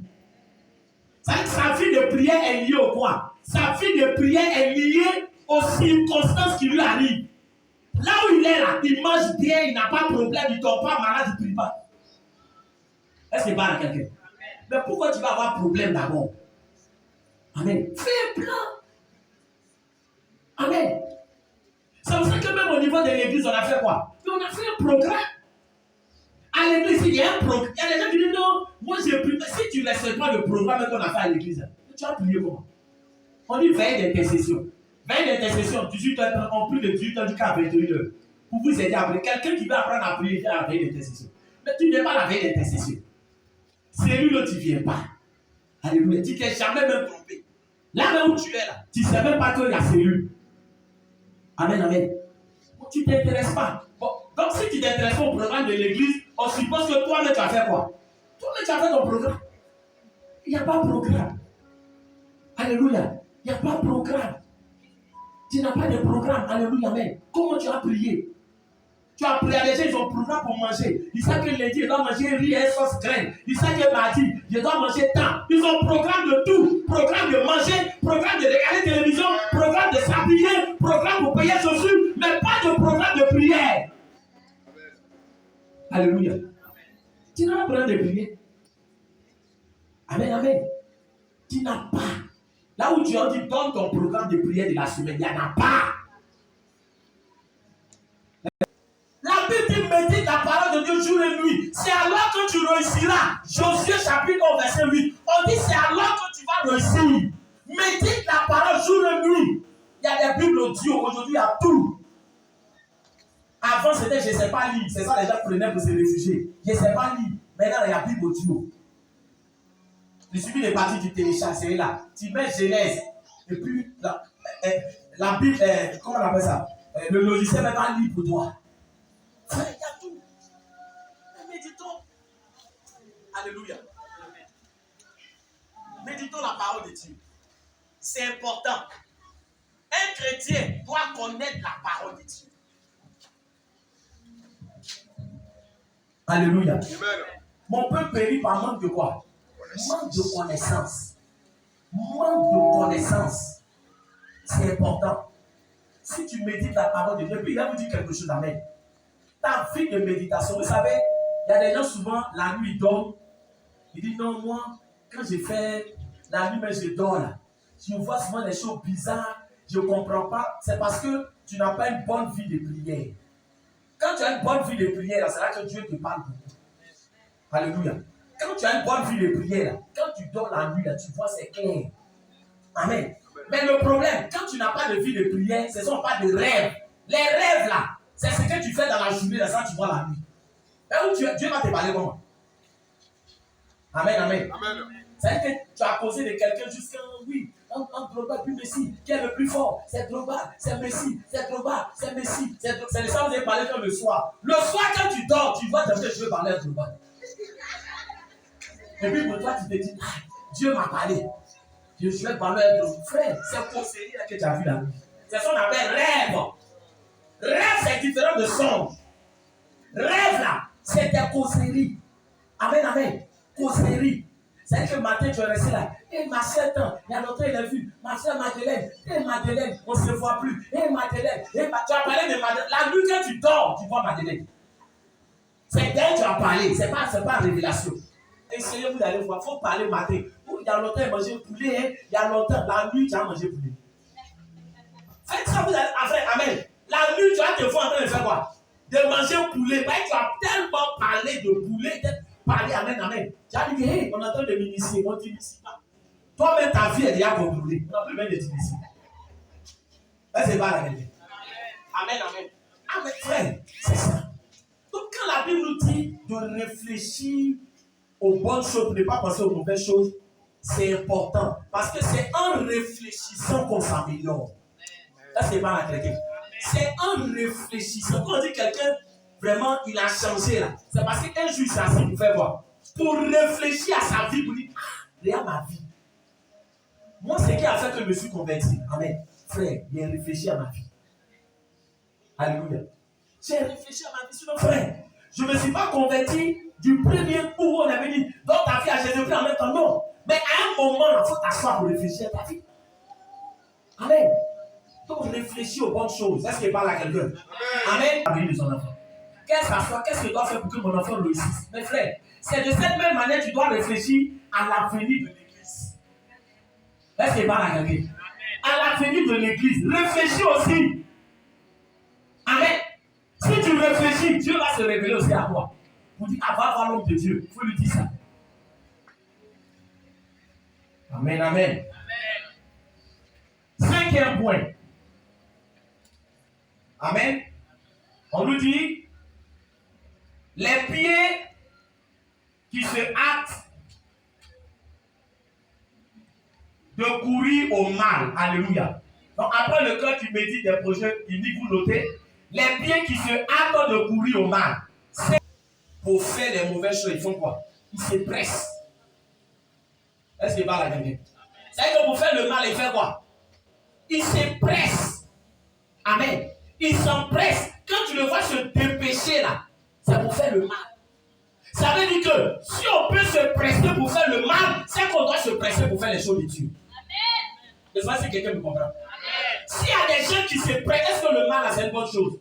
C'est-à-dire que sa vie de prière est liée au quoi? Sa vie de prière est liée aux circonstances qui lui arrivent. Là où il est là, il mange bien, il n'a pas de problème, il ne tombe pas malade, il ne prie pas. Est-ce qu'il parle à quelqu'un? Mais pourquoi tu vas avoir problème d'abord? Amen. Fais un plan. Amen. C'est pour ça que même au niveau de l'église, on a fait quoi? Mais on a fait un programme. À l'église, il y a un programme. Il y a des gens qui disent non, moi j'ai prié. Si tu ne laisses pas le programme qu'on a fait à l'église, tu vas prier comment? On dit veille d'intercession. Veille d'intercession, 18h, on prie de 18h jusqu'à 21h. Pour vous aider à prier. Quelqu'un qui veut apprendre à prier, il fait la veille d'intercession. Mais tu n'es pas la veille d'intercession. C'est lui là, tu ne viens pas. Alléluia. Tu ne t'es jamais même trompé. Là même où tu es là, tu ne sais même pas qu'il y a cellule. Amen, amen. Tu ne t'intéresses pas. Bon, donc si tu t'intéresses pas au programme de l'église, on suppose que toi-même tu as fait quoi? Toi-même tu as fait ton programme. Il n'y a pas de programme. Alléluia. Il n'y a pas de programme. Tu n'as pas de programme. Alléluia, amen. Comment tu as prié? Tu as prié, les gens, ils ont un programme pour manger. Ils savent que lundi, ils doivent manger riz et sauce graine. Ils savent que mardi, ils doivent manger tant. Ils ont un programme de tout. Programme de manger, programme de regarder la télévision, programme de s'habiller, programme pour payer chaussures, mais pas de programme de prière. Alléluia. Tu n'as pas de programme de prière. Amen, amen. Tu n'as pas. Là où tu as dit, donne ton programme de prière de la semaine, il n'y en a pas. La Bible dit, médite la parole de Dieu jour et nuit. C'est alors que tu réussiras. Josué chapitre 1, verset 8. On dit, c'est alors que tu vas réussir. Médite la parole jour et nuit. Il y a des Bibles audio. Aujourd'hui, il y a tout. Avant, c'était je ne sais pas lire. C'est ça les gens prenaient pour se réfugier. Je ne sais pas lire. Maintenant, il y a Bible audio. Il suffit de partir du télécharge, c'est là. Tu mets Genèse. Et puis, la Bible, comment on appelle ça? Le logiciel va lire pour toi. Il y a tout. Méditons. Alléluia. Méditons la parole de Dieu. C'est important. Un chrétien doit connaître la parole de Dieu. Alléluia. Amen. Mon peuple périt par manque de quoi? Manque de connaissance. Manque de connaissance. C'est important. Si tu médites la parole de Dieu, puis il va vous dire quelque chose, amen. Ta vie de méditation, vous savez, il y a des gens souvent, la nuit, ils dorment. Ils disent non, moi, quand j'ai fait la nuit, mais je dors là. Je vois souvent des choses bizarres, je ne comprends pas. C'est parce que tu n'as pas une bonne vie de prière. Quand tu as une bonne vie de prière, c'est là que Dieu te parle beaucoup. Alléluia. Quand tu as une bonne vie de prière, quand tu dors la nuit, là, tu vois, c'est clair. Amen. Mais le problème, quand tu n'as pas de vie de prière, ce ne sont pas des rêves. Les rêves là, c'est ce que tu fais dans la journée, là, ça tu vois la nuit. Là où Dieu va te parler comment? Amen, amen. C'est-à-dire que tu as causé de quelqu'un jusqu'à oui, un global plus Messi, qui est le plus fort, c'est global, c'est Messi, c'est global, c'est Messi. C'est de ça que vous avez parlé comme le soir. Le soir, quand tu dors, tu vois que je veux parler global. Et puis pour toi, tu te dis, ah, Dieu m'a parlé. Je souhaite parler avec ton frère. C'est conseiller que tu as vu là. C'est ce qu'on appelle rêve. Rêve, c'est différent de songe. Rêve là, c'est des causeries. Amen, amen. Causerie. C'est-à-dire que le matin, tu es resté là. Et ma soeur, il y a longtemps, il a vu. Ma soeur Madeleine. Et Madeleine, on ne se voit plus. Et Madeleine. Tu as parlé de Madeleine. La nuit que tu dors, tu vois Madeleine. C'est d'elle que tu as parlé. Ce n'est pas révélation. Essayez-vous d'aller voir. Il faut parler le matin. Il y a longtemps, il mangeait poulet. Hein? Il y a longtemps, la nuit, tu as mangé poulet. Faites ça, vous allez. Après, amen. La nuit, tu vas te voir en train de faire quoi? De manger poulet. Tu as tellement parlé de poulet. Parler, amen, amen. Tu as dit que, hey, on est en train de m'initier, on ne t'initie pas. Toi-même, ta vie est déjà conclue. On n'a plus besoin de t'initier. C'est pas la vérité. Amen, amen. Amen, frère, c'est ça. Donc, quand la Bible nous dit de réfléchir aux bonnes choses, ne pas penser aux mauvaises choses, c'est important. Parce que c'est en réfléchissant qu'on s'améliore. Ça, c'est pas la chrétienne. C'est en réfléchissant. Quand on dit quelqu'un, vraiment, il a changé là. C'est parce qu'un jour, il s'est assis pour faire quoi? Pour réfléchir à sa vie, pour dire, regarde ma vie. Moi, c'est qui a fait que je me suis converti. Amen. Frère, j'ai réfléchi à ma vie. Alléluia. J'ai réfléchi à ma vie. Sinon, frère, je ne me suis pas converti du premier coup où on avait dit, dans ta vie à Jésus-Christ en même temps. Non. Mais à un moment, il faut t'asseoir pour réfléchir à ta vie. Amen. Donc, réfléchis aux bonnes choses. Est-ce qu'il parle à quelqu'un? Amen. Amen. De son enfant. Qu'est-ce que je dois faire pour que mon enfant réussisse? Mes frères, c'est de cette même manière que tu dois réfléchir à l'avenir de l'église. Est-ce qu'il parle à quelqu'un? À l'avenir de l'église. Réfléchis aussi. Amen. Si tu réfléchis, Dieu va se révéler aussi à toi. Pour dire, va voir l'homme de Dieu. Il faut lui dire ça. Amen, amen. Cinquième point. Amen. On nous dit, les pieds qui se hâtent de courir au mal. Alléluia. Donc après le cœur qui médite des projets, il dit, vous notez, les pieds qui se hâtent de courir au mal. C'est pour faire les mauvaises choses, ils font quoi? Ils se pressent. Est-ce qu'il parle à quelqu'un? C'est-à-dire que pour faire le mal, ils font quoi? Ils se pressent. Amen. Ils s'empressent. Quand tu le vois se dépêcher là, c'est pour faire le mal. Ça veut dire que si on peut se presser pour faire le mal, c'est qu'on doit se presser pour faire les choses de Dieu. Amen. Je sais pas si quelqu'un me comprend. S'il y a des gens qui se pressent, est-ce que le mal c'est une bonne chose?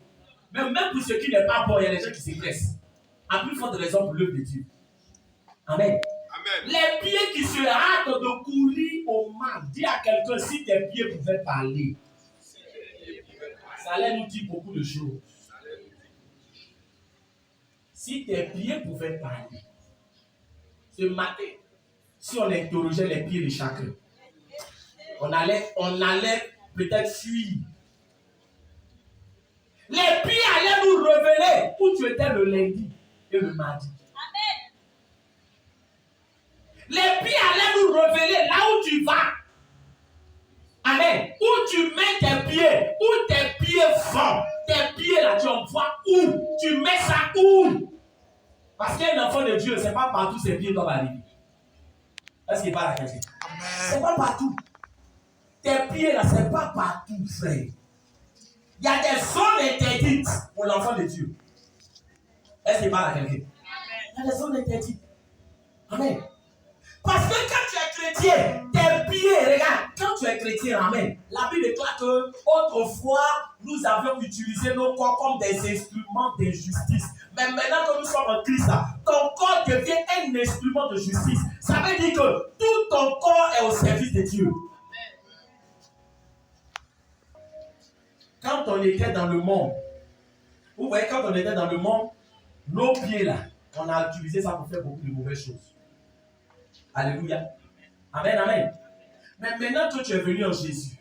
Mais même pour ceux qui n'est pas bon, il y a des gens qui se pressent. À plus forte raison pour l'œuvre de Dieu. Amen. Amen. Les pieds qui se hâtent de courir au mal. Dis à quelqu'un, si tes pieds pouvaient parler, ça allait nous dire beaucoup de choses. Si tes pieds pouvaient parler, ce matin, si on interrogeait les pieds de chacun, on allait peut-être fuir. Les pieds allaient nous révéler où tu étais le lundi et le mardi. Amen. Les pieds allaient nous révéler là où tu vas. Amen. Où tu mets tes pieds, où tes pieds vont. Tes pieds là, tu en vois où? Tu mets ça où? Parce qu'un enfant de Dieu, ce n'est pas partout ses pieds doivent arriver. Est-ce qu'il parle à quelqu'un? Ce n'est pas partout. Tes pieds là, ce n'est pas partout, frère. Il y a des zones interdites pour l'enfant de Dieu. Est-ce qu'il parle à quelqu'un? Il y a des zones interdites. Amen. Parce que quand tu es chrétien, tes pieds, regarde, quand tu es chrétien, amen. La Bible déclare que autrefois, nous avions utilisé nos corps comme des instruments de justice. Mais maintenant que nous sommes en Christ, ton corps devient un instrument de justice. Ça veut dire que tout ton corps est au service de Dieu. Quand on était dans le monde, vous voyez, quand on était dans le monde, nos pieds là, on a utilisé ça pour faire beaucoup de mauvaises choses. Alléluia. Amen, amen. Mais maintenant que tu es venu en Jésus,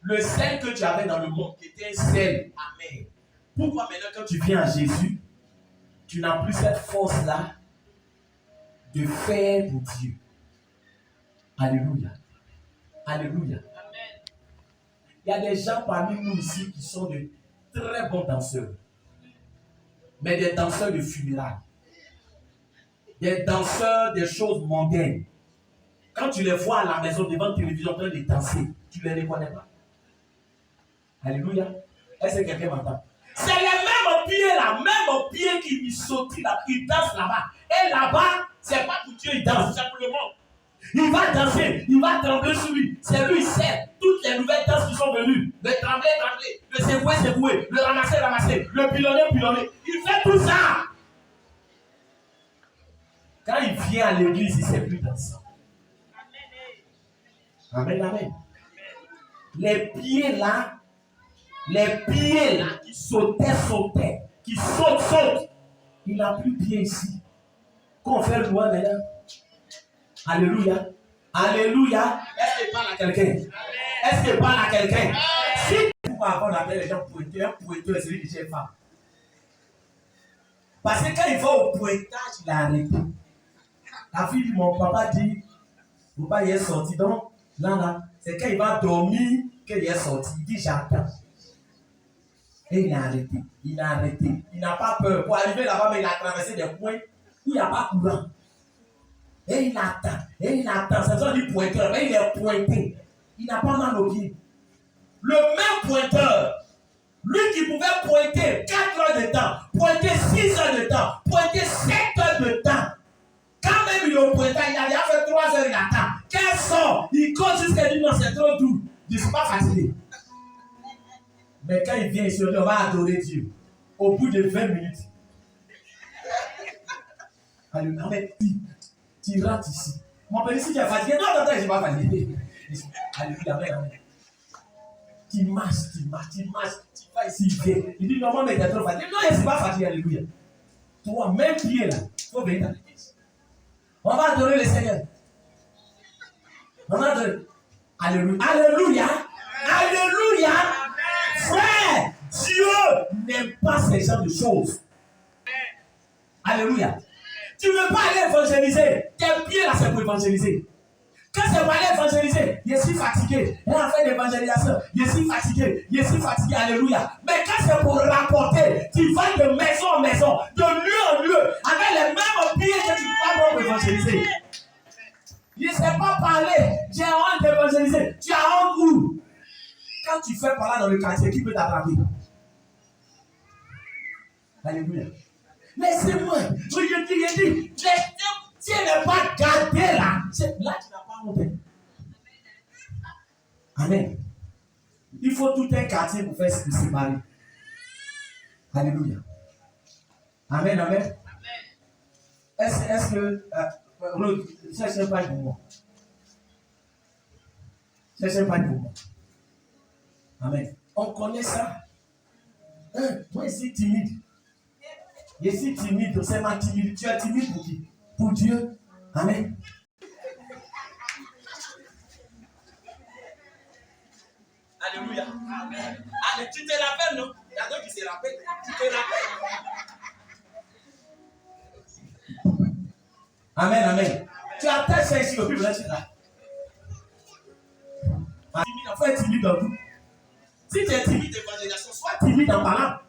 le sel que tu avais dans le monde était un sel amer. Pourquoi maintenant quand tu viens à Jésus, tu n'as plus cette force-là de faire pour Dieu? Alléluia. Alléluia. Amen. Il y a des gens parmi nous ici qui sont de très bons danseurs. Mais des danseurs de funérailles. Des danseurs des choses mondaines. Quand tu les vois à la maison devant la télévision en train de danser, tu ne les reconnais pas. Alléluia. Est-ce que quelqu'un m'entend? C'est les mêmes pieds qui sautent là, qui dansent là-bas. Et là-bas, c'est pas pour Dieu, il danse simplement. Il va danser, il va trembler sur lui. C'est lui, il sait toutes les nouvelles danses qui sont venues. Le trembler, le secouer, le ramasser, le pilonner. Il fait tout ça. Quand il vient à l'église, il ne sait plus danser. Amen. Les pieds là qui sautaient, qui sautent. Il n'a plus de pied ici. Qu'on fait le doigt maintenant. Alléluia. Est-ce qu'il parle à quelqu'un? Si pourquoi on appelle les gens pointeurs, c'est celui qui est femme. Parce que quand il va au pointage, il a arrêté. La fille dit, mon papa dit, mon papa il est sorti. Donc, là, c'est quand il va dormir qu'il est sorti. Il dit, j'attends. Et il a arrêté. Il n'a pas peur. Pour arriver là-bas, mais il a traversé des coins où il n'y a pas courant. Et il attend. C'est ça dit pointeur. Mais il est pointé. Il n'a pas mal au pied. Le même pointeur, lui qui pouvait pointer 4 heures de temps, pointer 6 heures de temps, pointer 7 heures de temps. Quand même il est au pointeur, il a déjà fait 3 heures, il attend. Qu'elle sort, il compte jusqu'à dire non, c'est trop doux. Je ne suis pas fatigué. Mais quand il vient ici, on va adorer Dieu. Au bout de 20 minutes. Alléluia. Mais tu rentres ici. Mon père, si tu es fatigué, non, je ne suis pas fatigué. Alléluia, amen. Tu marches, tu vas ici, il vient. Il dit, non, mais tu es trop fatigué. Non, je ne suis pas fatigué, alléluia. Toi, même pied là, il faut venir dans l'église. On va adorer le Seigneur. On va adorer. Alléluia. Frère, Dieu n'aime pas ces genres de choses. Alléluia. Tu ne veux pas aller évangéliser. Tes pieds là, c'est pour évangéliser. Quand c'est pour aller évangéliser, je suis fatigué. On a fait l'évangélisation. Je suis fatigué. Alléluia. Mais quand c'est pour rapporter, tu vas de maison en maison, de lieu en lieu, avec les mêmes pieds que tu vas pour évangéliser. Je ne sais pas parler. J'ai honte d'évangéliser. Tu as honte où? Quand tu fais par là dans le quartier, qui peut t'attraper? Alléluia. Laissez-moi. Je dis, tu n'es pas gardé là. Là, tu n'as pas honte. Amen. Il faut tout un quartier pour faire ce qui se séparer. Alléluia. Amen. Est-ce que... cherchez pas pour moi. Amen. On connaît ça. Moi, je suis timide. C'est ma timidité. Tu es timide pour qui? Pour Dieu. Amen. Alléluia. Amen. Allez, tu te rappelles, non? Il y a d'autres qui se rappellent. Tu te rappelles. Amen. Tu as peut-être fait ici, le Bible, là, tu es là. Il faut être timide dans tout. Si tu es timide d'évangélisation, sois timide en parlant.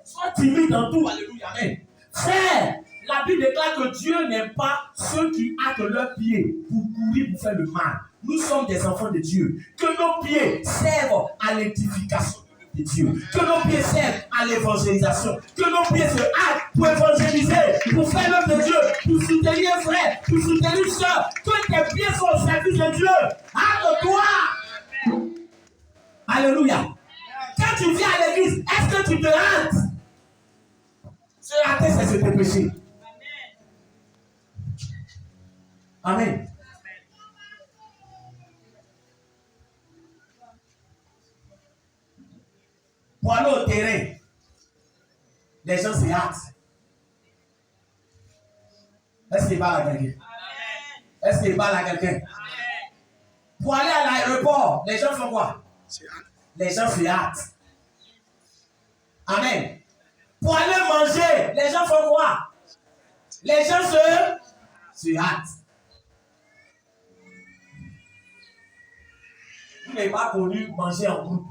Sois timide dans tout. Alléluia. Amen. Frère, la Bible déclare que Dieu n'aime pas ceux qui hâtent leurs pieds pour courir pour faire le mal. Nous sommes des enfants de Dieu. Que nos pieds servent à l'édification de Dieu. Que nos pieds servent à l'évangélisation. Que nos pieds se hâtent pour évangéliser, pour faire l'œuvre de Dieu, pour soutenir un frère, pour soutenir une soeur. Que tes pieds soient au service de Dieu. Hâte-toi. Alléluia. Quand tu viens à l'église, est-ce que tu te hâtes? Se hâter, c'est se dépêcher. Amen. Pour aller au terrain, les gens se hâtent. Est-ce qu'il parle à quelqu'un? Pour aller à l'aéroport, les gens font quoi? Les gens se hâtent. Amen. Pour aller manger, les gens font quoi? Les gens se hâtent. Vous n'avez pas connu manger en groupe.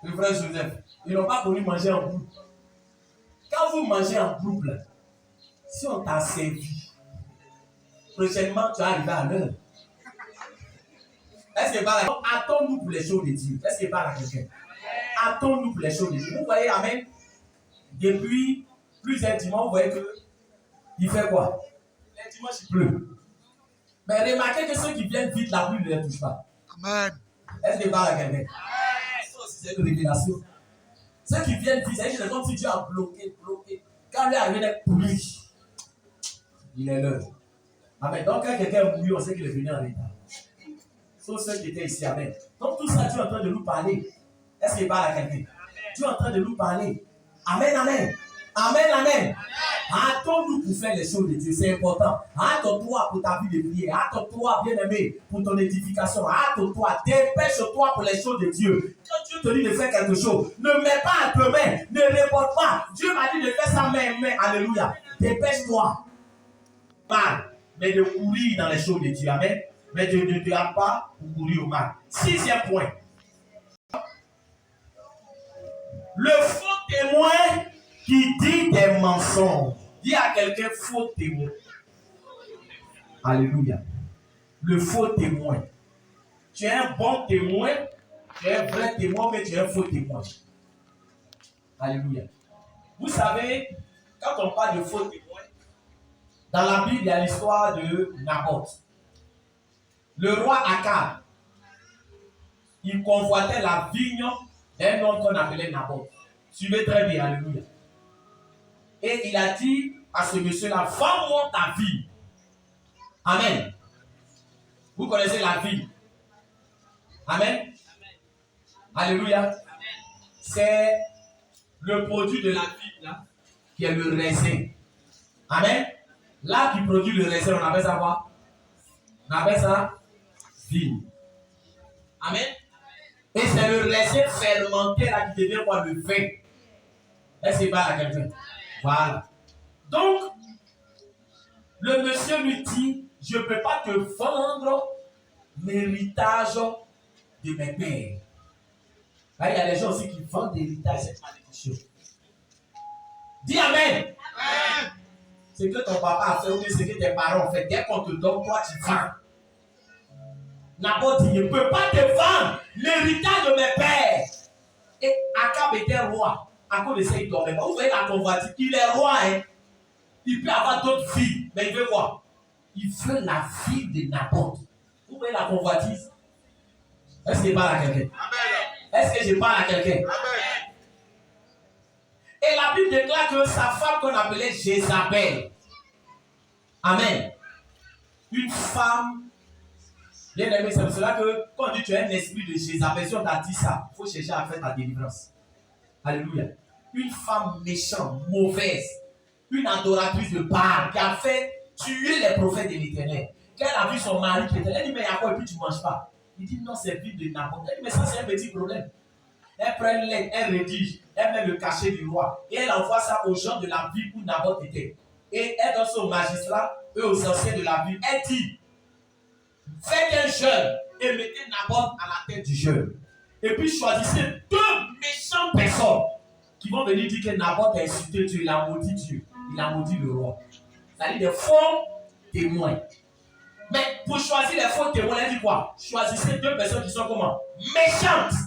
Le frère Joseph, ils n'ont pas connu manger en groupe. Quand vous mangez en groupe, Si on t'a servi, prochainement tu vas arriver à l'heure. Est-ce que par exemple, attends-nous pour les choses de Dieu? Est-ce que par là quelqu'un? Attends-nous pour les choses de Dieu. Vous voyez, amen. Depuis plusieurs dimanches, vous voyez que il fait quoi? Les dimanches, il pleut. Mais remarquez que ceux qui viennent vite, la pluie ne les touche pas. Amen. Est-ce que par là quelqu'un? Ça aussi, c'est une révélation. Ceux qui viennent vite, c'est comme si Dieu a bloqué. Quand lui arrive avec pluie, il est l'heure. Amen. Donc, quand quelqu'un est mouillé, on sait qu'il est venu en retard. Sauf ceux qui étaient ici, amen. Donc, tout ça, Dieu est en train de nous parler. Est-ce qu'il parle à quelqu'un? Dieu est en train de nous parler. Amen, amen. Amen, amen. Attends-nous pour faire les choses de Dieu, c'est important. Attends-toi pour ta vie de prière. Attends-toi, bien-aimé, pour ton édification. Attends-toi, dépêche-toi pour les choses de Dieu. Quand Dieu te dit de faire quelque chose, ne mets pas à tes mains, ne réponds pas. Dieu m'a dit de faire ça main. Alléluia. Dépêche-toi. Mal, mais de courir dans les choses de Dieu. Amen. Mais tu ne dois pas courir au mal. 6e point. Le faux témoin qui dit des mensonges. Dis à quelqu'un faux témoin. Alléluia. Le faux témoin. Tu es un bon témoin, tu es un vrai témoin, mais tu es un faux témoin. Alléluia. Vous savez, quand on parle de faux témoin, dans la Bible, il y a l'histoire de Naboth. Le roi Akab, il convoitait la vigne d'un homme qu'on appelait Naboth. Suivez très bien, alléluia. Et il a dit à ce monsieur-là, vends-moi ta vie. Amen. Vous connaissez la vie. Amen. Alléluia. C'est le produit de la vie là, qui est le raisin. Amen. Là qui produit le raisin, on appelle ça quoi? On appelle ça vie. Amen. Et c'est le raisin fermenté là qui devient quoi? Le vin. Est-ce que c'est pas la quelqu'un? Voilà. Donc, le monsieur lui dit, je ne peux pas te vendre l'héritage de mes pères. Là, il y a des gens aussi qui vendent l'héritage, cette malédiction. Dis Amen. Amen. Ce que ton papa a fait ou ce que tes parents ont fait, dès qu'on te donne, toi tu vends. Naboth dit, je ne peux pas te vendre l'héritage de mes pères. Et Akab était roi. À cause de ça, il ne dormait pas. Vous voyez la convoitise, il est roi, hein. Il peut avoir d'autres filles, mais il veut quoi? Il veut la fille de Naboth. Vous voyez la convoitise? Est-ce que je parle à quelqu'un? Est-ce que je parle à quelqu'un? Et la Bible déclare que sa femme qu'on appelait Jézabel. Amen. Une femme. Bien aimé, c'est pour cela que quand on dit tu as un esprit de Jézabel, si on t'a dit ça, il faut chercher à faire ta délivrance. Alléluia. Une femme méchante, mauvaise, une adoratrice de Baal qui a fait tuer les prophètes de l'Éternel. Quand elle a vu son mari qui était là, elle dit mais à quoi et puis tu ne manges pas? Il dit non, c'est vide de Naboth. Elle dit mais ça c'est un petit problème. Elle prend une lettre, elle rédige, elle met le cachet du roi et elle envoie ça aux gens de la ville où Naboth était. Et elle donne ça aux magistrats et aux anciens de la ville. Elle dit faites un jeûne et mettez Naboth à la tête du jeûne. Et puis choisissez 2 méchantes personnes qui vont venir dire que Naboth a insulté Dieu, il a maudit Dieu, il a maudit le roi. C'est-à-dire des faux témoins. Mais pour choisir les faux témoins, elle dit quoi? Choisissez 2 personnes qui sont comment? Méchantes.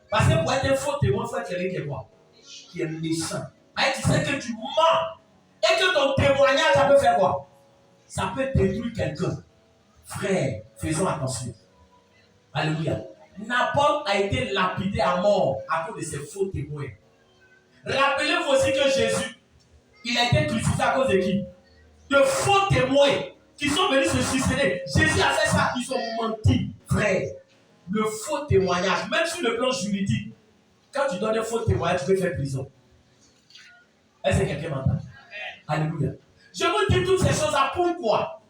Parce que pour être un faux témoin, il faut être quelqu'un qui est quoi? Qui est méchant. Tu sais que tu mens. Et que ton témoignage, ça peut faire quoi? Ça peut détruire quelqu'un. Frère, faisons attention. Alléluia. Naboth a été lapidé à mort à cause de ses faux témoins. Rappelez-vous aussi que Jésus, il a été crucifié à cause de qui? De faux témoins qui sont venus se suicider. Jésus a fait ça, ils ont menti, frère. Le faux témoignage, même sur le plan juridique, quand tu donnes un faux témoignage, tu peux faire prison. Est-ce que quelqu'un m'entend? Alléluia. Je vous dis toutes ces choses-là, pourquoi?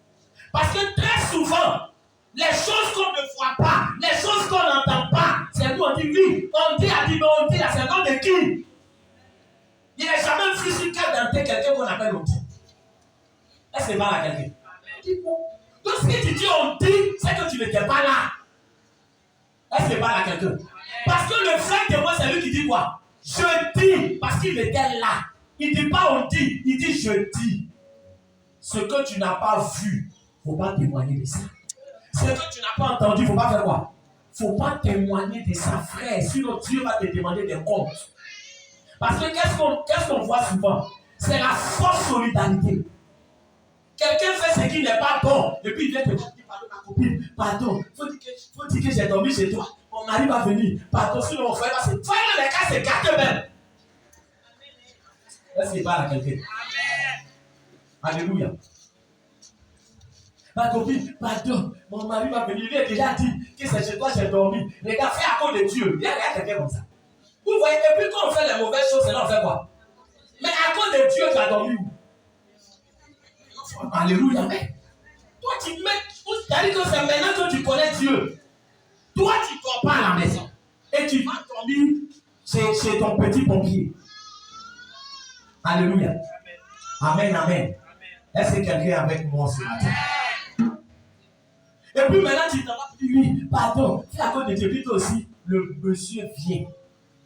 Parce que très souvent, les choses qu'on ne voit pas, les choses qu'on n'entend pas, c'est nous on dit oui, on dit à dit, mais on dit là, c'est le nom de qui? Il n'est jamais vu sur quel dentelle quelqu'un qu'on appelle on dit. Est-ce que c'est pas à quelqu'un? Tout ce que tu dis on dit, c'est que tu n'étais pas là. Est-ce que c'est pas à quelqu'un? Parce que le frère témoin, c'est lui qui dit quoi? Je dis, parce qu'il était là. Il ne dit pas on dit, il dit je dis. Ce que tu n'as pas vu, il ne faut pas témoigner de ça. Ce que tu n'as pas entendu, il ne faut pas faire quoi? Il ne faut pas témoigner de ça, frère. Sinon, Dieu va te demander des comptes. Parce que qu'est-ce qu'on voit souvent? C'est la fausse solidarité. Quelqu'un fait ce qui n'est pas bon, et puis il vient te dire, pardon ma copine, pardon, faut dire que j'ai dormi chez toi, mon mari va venir, pardon, sinon mon frère va se... Vraiment, les cas, c'est gâteux même. Est-ce qu'il parle à quelqu'un? Alléluia. Ma copine, pardon, mon mari va venir, il a déjà dit que c'est chez toi, j'ai dormi. Les gars, fais à cause de Dieu. Il y a quelqu'un comme ça. Vous voyez, et puis quand on fait les mauvaises choses, c'est là on fait quoi? Mais à cause de Dieu, tu as dormi où? Alléluia. Mais toi, tu mets. C'est-à-dire que c'est maintenant que tu connais Dieu. Toi, tu ne dors pas à la maison. Et tu vas dormir chez ton petit pompier. Alléluia. Amen, amen. Est-ce que quelqu'un est avec moi ce matin? Et puis maintenant, tu t'en vas plus, lui, pardon, fais à cause de Dieu. Puis toi aussi, le monsieur vient.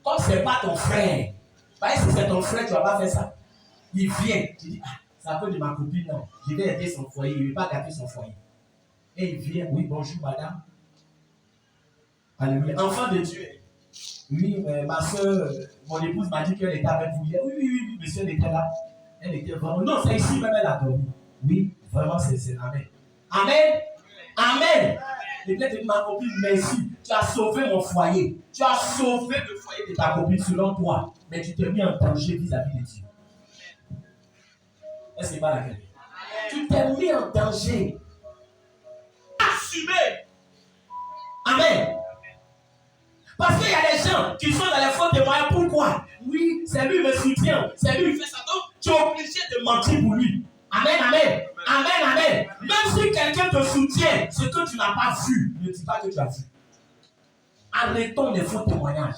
Comme ce n'est pas ton frère. Si c'est ton frère, tu ne vas pas faire ça. Il vient. Tu dis, c'est à cause de ma copine, non. Je vais aider son foyer. Il ne veut pas gâter son foyer. Et il vient, oui, bonjour madame. Alléluia. Enfant de Dieu. Oui, ma soeur, mon épouse m'a dit qu'elle était avec vous hier. Oui, monsieur, elle était là. Elle était vraiment. Non, c'est ici même, elle a dormi. Oui, vraiment, c'est amen. Amen. Amen. Et peut-être te dit, ma copine, merci. Tu as sauvé mon foyer. Tu as sauvé le foyer de ta copine selon toi. Mais tu t'es mis en danger vis-à-vis de Dieu. Est-ce que c'est pas la gueule? Tu t'es mis en danger. Assumé. Amen. Parce qu'il y a des gens qui sont dans les faux témoignages. Pourquoi? Oui, c'est lui le soutien. C'est lui qui fait ça. Donc, tu es obligé de mentir pour lui. Amen, amen. Amen, amen. Même si quelqu'un te soutient, ce que tu n'as pas vu, ne dis pas que tu as vu. Arrêtons les faux témoignages.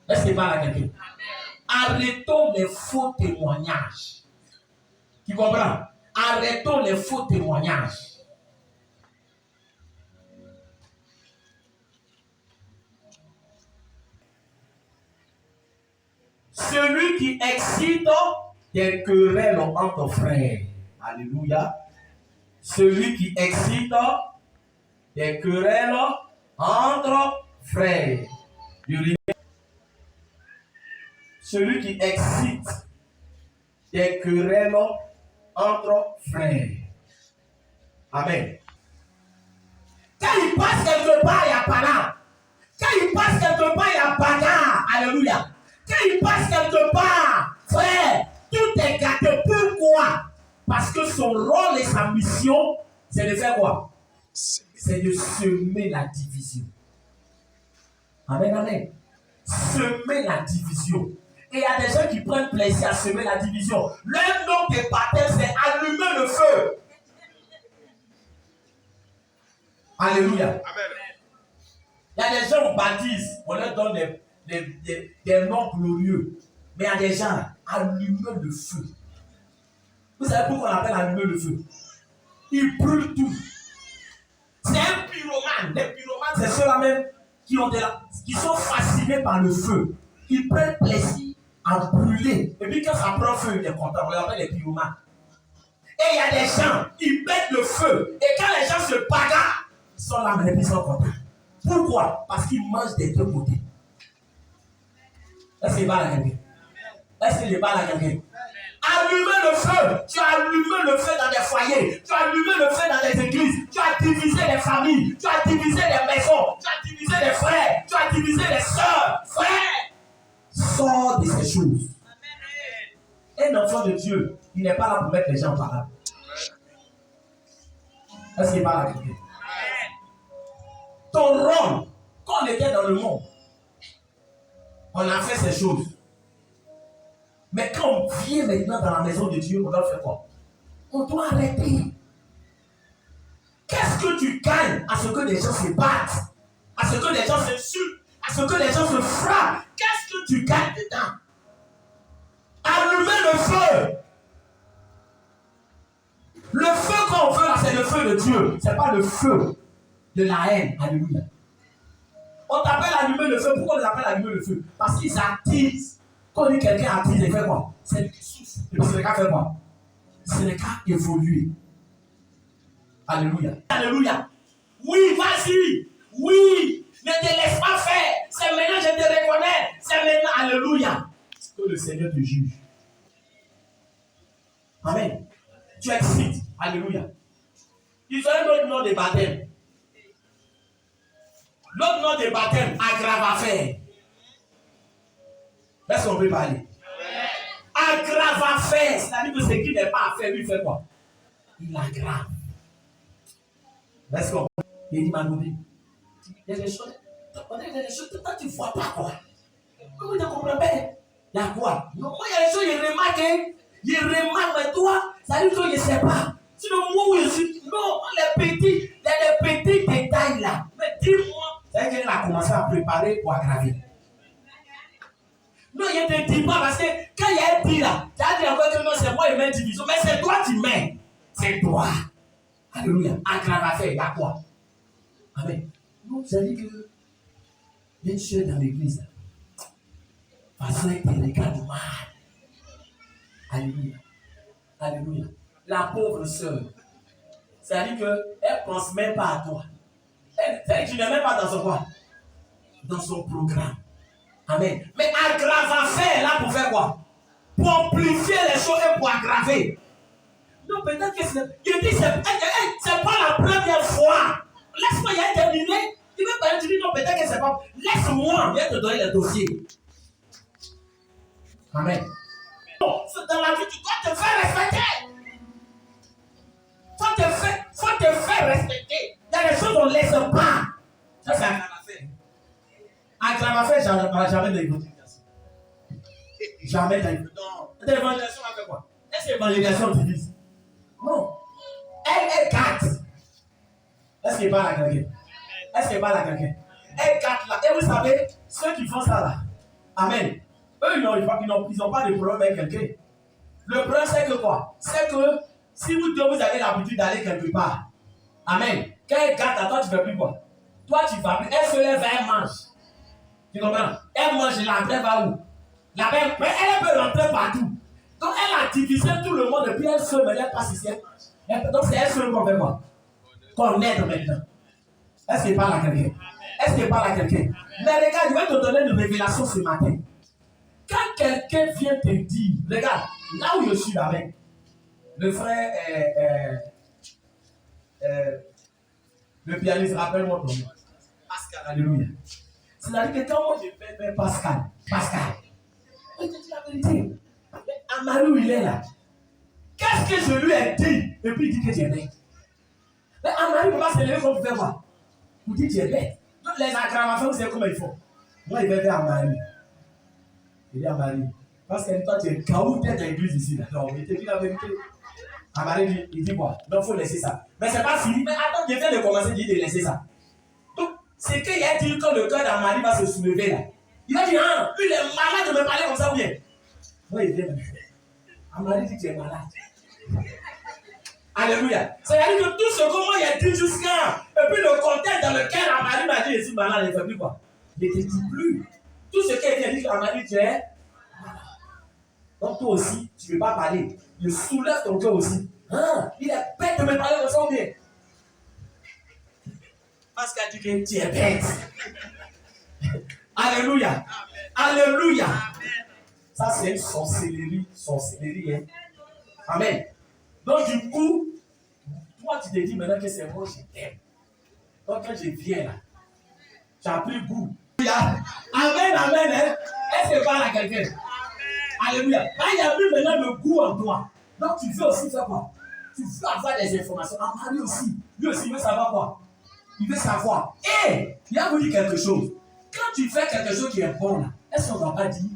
Est-ce que c'est pas la quelqu'un? Arrêtons les faux témoignages. Tu comprends? Arrêtons les faux témoignages. Celui qui excite des querelles entre frères. Alléluia. Celui qui excite des querelles entre frères. Celui qui excite des querelles entre frères. Amen. Quand il passe quelque part, il y a bagarre. Quand il passe quelque part, il y a bagarre. Alléluia. Quand il passe quelque part, frère, tout est gâté. Pourquoi? Parce que son rôle et sa mission, c'est de faire quoi? C'est de semer la division. Amen, amen. Semer la division. Et il y a des gens qui prennent plaisir à semer la division. Leur nom de baptême, c'est allumer le feu. Alléluia. Amen. Il y a des gens, on baptise, on leur donne des noms glorieux. Mais il y a des gens, allumer le feu. Vous savez pourquoi on appelle allumer le feu? Il brûle tout. C'est un pyromane. Les pyromanes, c'est ceux-là même qui sont fascinés par le feu. Ils prennent plaisir à brûler. Et puis quand ça prend feu, il est content. On les appelle les pyromanes. Et il y a des gens, ils mettent le feu. Et quand les gens se bagarrent, ils sont là, mais ils sont contents. Pourquoi? Parce qu'ils mangent des deux côtés. Est-ce qu'il parle à quelqu'un? Est-ce qu'il parle à quelqu'un? Allumer le feu. Tu as allumé le feu dans des foyers. Tu as allumé le feu dans des églises. Tu as divisé les familles. Tu as divisé les maisons. Tu as divisé les frères. Tu as divisé les sœurs. Frère, sors de ces choses. Un enfant de Dieu, il n'est pas là pour mettre les gens en parade. Est-ce qu'il parle à quelqu'un? Ton rôle, quand on était dans le monde, on a fait ces choses. Mais quand on vient maintenant dans la maison de Dieu, on doit faire quoi? On doit arrêter. Qu'est-ce que tu gagnes à ce que les gens se battent, à ce que les gens s'insultent, à ce que les gens se frappent? Qu'est-ce que tu gagnes dedans? Allumer le feu. Le feu qu'on veut là, c'est le feu de Dieu. Ce n'est pas le feu de la haine. Alléluia. On t'appelle allumer le feu. Pourquoi on les appelle allumer le feu? Parce qu'ils attisent. Quand on dit quelqu'un attise, il fait quoi? C'est lui qui souffle. Et puis c'est le gars fait quoi? ce n'est qu'à évoluer. Alléluia. Alléluia. Oui, vas-y. Oui, ne te laisse pas faire. C'est maintenant, je te reconnais. C'est maintenant. Alléluia. Que le Seigneur te juge. Amen. Tu excites. Alléluia. Ils ont un autre nom de baptême. L'autre nom de baptême, aggrave à faire. Est-ce qu'on peut parler? Aggrave à faire. C'est-à-dire que ce qui n'est pas à faire, lui fait quoi? Il aggrave. Est-ce qu'on peut? Il dit, Manoudi, il y a des choses. Toi, tu ne vois pas quoi. Comment tu ne comprends pas? Il y a quoi? Non, moi, il y a des choses, il remarque. Il remarque, mais toi, ça veut dire qu'il ne sait pas. Sinon, moi, où je suis. Non, les petits détails là. Mais dis-moi. C'est qu'elle a commencé à préparer pour aggraver. Non, il ne te dit pas parce que quand il y a un dit là, tu as dit encore que non, c'est moi qui mets division, mais c'est toi qui mets. C'est toi. Alléluia. Aggrave à faire, il y a quoi? Amen. Donc, vous avez dit que il y a une soeur dans l'église. Parce qu'elle te regarde mal. Alléluia. Alléluia. La pauvre soeur. C'est-à-dire qu'elle ne pense même pas à toi. C'est-à-dire que tu n'es même pas dans son quoi? Dans son programme. Amen. Mais aggrave à faire là pour faire quoi? Pour amplifier les choses et pour aggraver. Non, peut-être que c'est pas la première fois. Laisse-moi y aller terminer. Tu veux pas dire non, peut-être que c'est pas. Laisse-moi, viens te donner le dossier. Amen. Dans la vie, tu dois te faire respecter. Faut te faire respecter. Il y a des choses qu'on ne laisse pas. Ça, c'est aggrave à faire. Aggrave à faire, jamais d'évangélisation. Jamais d'évangélisation. L'évangélisation a fait quoi? Est-ce que l'évangélisation divise? Non. Elle gâte. Est-ce qu'elle parle à quelqu'un? Est-ce qu'elle parle à quelqu'un? Elle gâte là. Et vous savez, ceux qui font ça là, amen. Eux, ils n'ont pas de problème avec quelqu'un. Le problème, c'est que quoi? C'est que si vous avez l'habitude d'aller quelque part, amen. Quand elle gâte à toi, tu ne fais plus quoi? Toi, tu vas plus. Elle se lève, elle mange. Tu comprends? Elle mange, l'après va où? L'après, mais elle peut rentrer partout. Donc, elle a divisé tout le monde et puis elle seule, mais elle passe ici. Donc, c'est elle seule qu'on fait quoi? Qu'on aide maintenant. Est-ce qu'elle parle à quelqu'un? Est-ce qu'elle parle à quelqu'un? Mais regarde, je vais te donner une révélation ce matin. Quand quelqu'un vient te dire, regarde, là où je suis avec, le frère, le pianiste, rappelle-moi ton nom. Pascal, alléluia. C'est-à-dire que quand moi je vais Pascal, je te dis la vérité. Amadou, il est là. Qu'est-ce que je lui ai dit? Et puis il dit que tu es bête. Mais Amadou ne peut pas se lever comme vous faites quoi? Vous dites que tu es bête. Donc les aggravations, vous savez comment ils font. Moi, il va faire Amadou. Il dit Amadou. Parce que toi, tu es caout dans l'église ici. Non, il te dit la vérité. Amadou, il dit quoi? Donc il faut laisser ça. Mais c'est pas fini. Mais attends, je viens de commencer, il dit de laisser ça. Donc, c'est qu'il a dit quand le cœur d'Amadou va se soulever là. Il va dire, ah, lui, il est malade de me parler comme ça ou bien? Moi, il vient me dire. Amadou dit que tu es malade. Alléluia. C'est-à-dire que tout ce que moi il a dit jusqu'à. Et puis le contexte dans lequel Amadou m'a dit, je suis malade, il ne fait plus quoi? Il ne te dit plus. Tout ce qu'il a dit à Amadou, tu es malade. Donc toi aussi, tu ne veux pas parler. Il soulève ton cœur aussi. Ah, il est bête de me parler comme ça ou bien? Parce qu'il a dit que tu es bête. Alléluia. Amen. Alléluia. Amen. Ça, c'est une sorcellerie. Hein? Amen. Donc, du coup, toi, tu te dis maintenant que c'est moi, je t'aime. Donc, quand je viens là, tu as pris goût. Amen, amen. Hein? Est-ce que parle à quelqu'un? Alléluia. Là, il y a plus maintenant le goût en toi. Donc, tu veux aussi faire quoi? Tu veux avoir des informations. Ah, lui aussi, il veut savoir quoi? Il veut savoir. Et il va vous dire quelque chose. Quand tu fais quelque chose qui est bon là, est-ce qu'on ne va pas dire?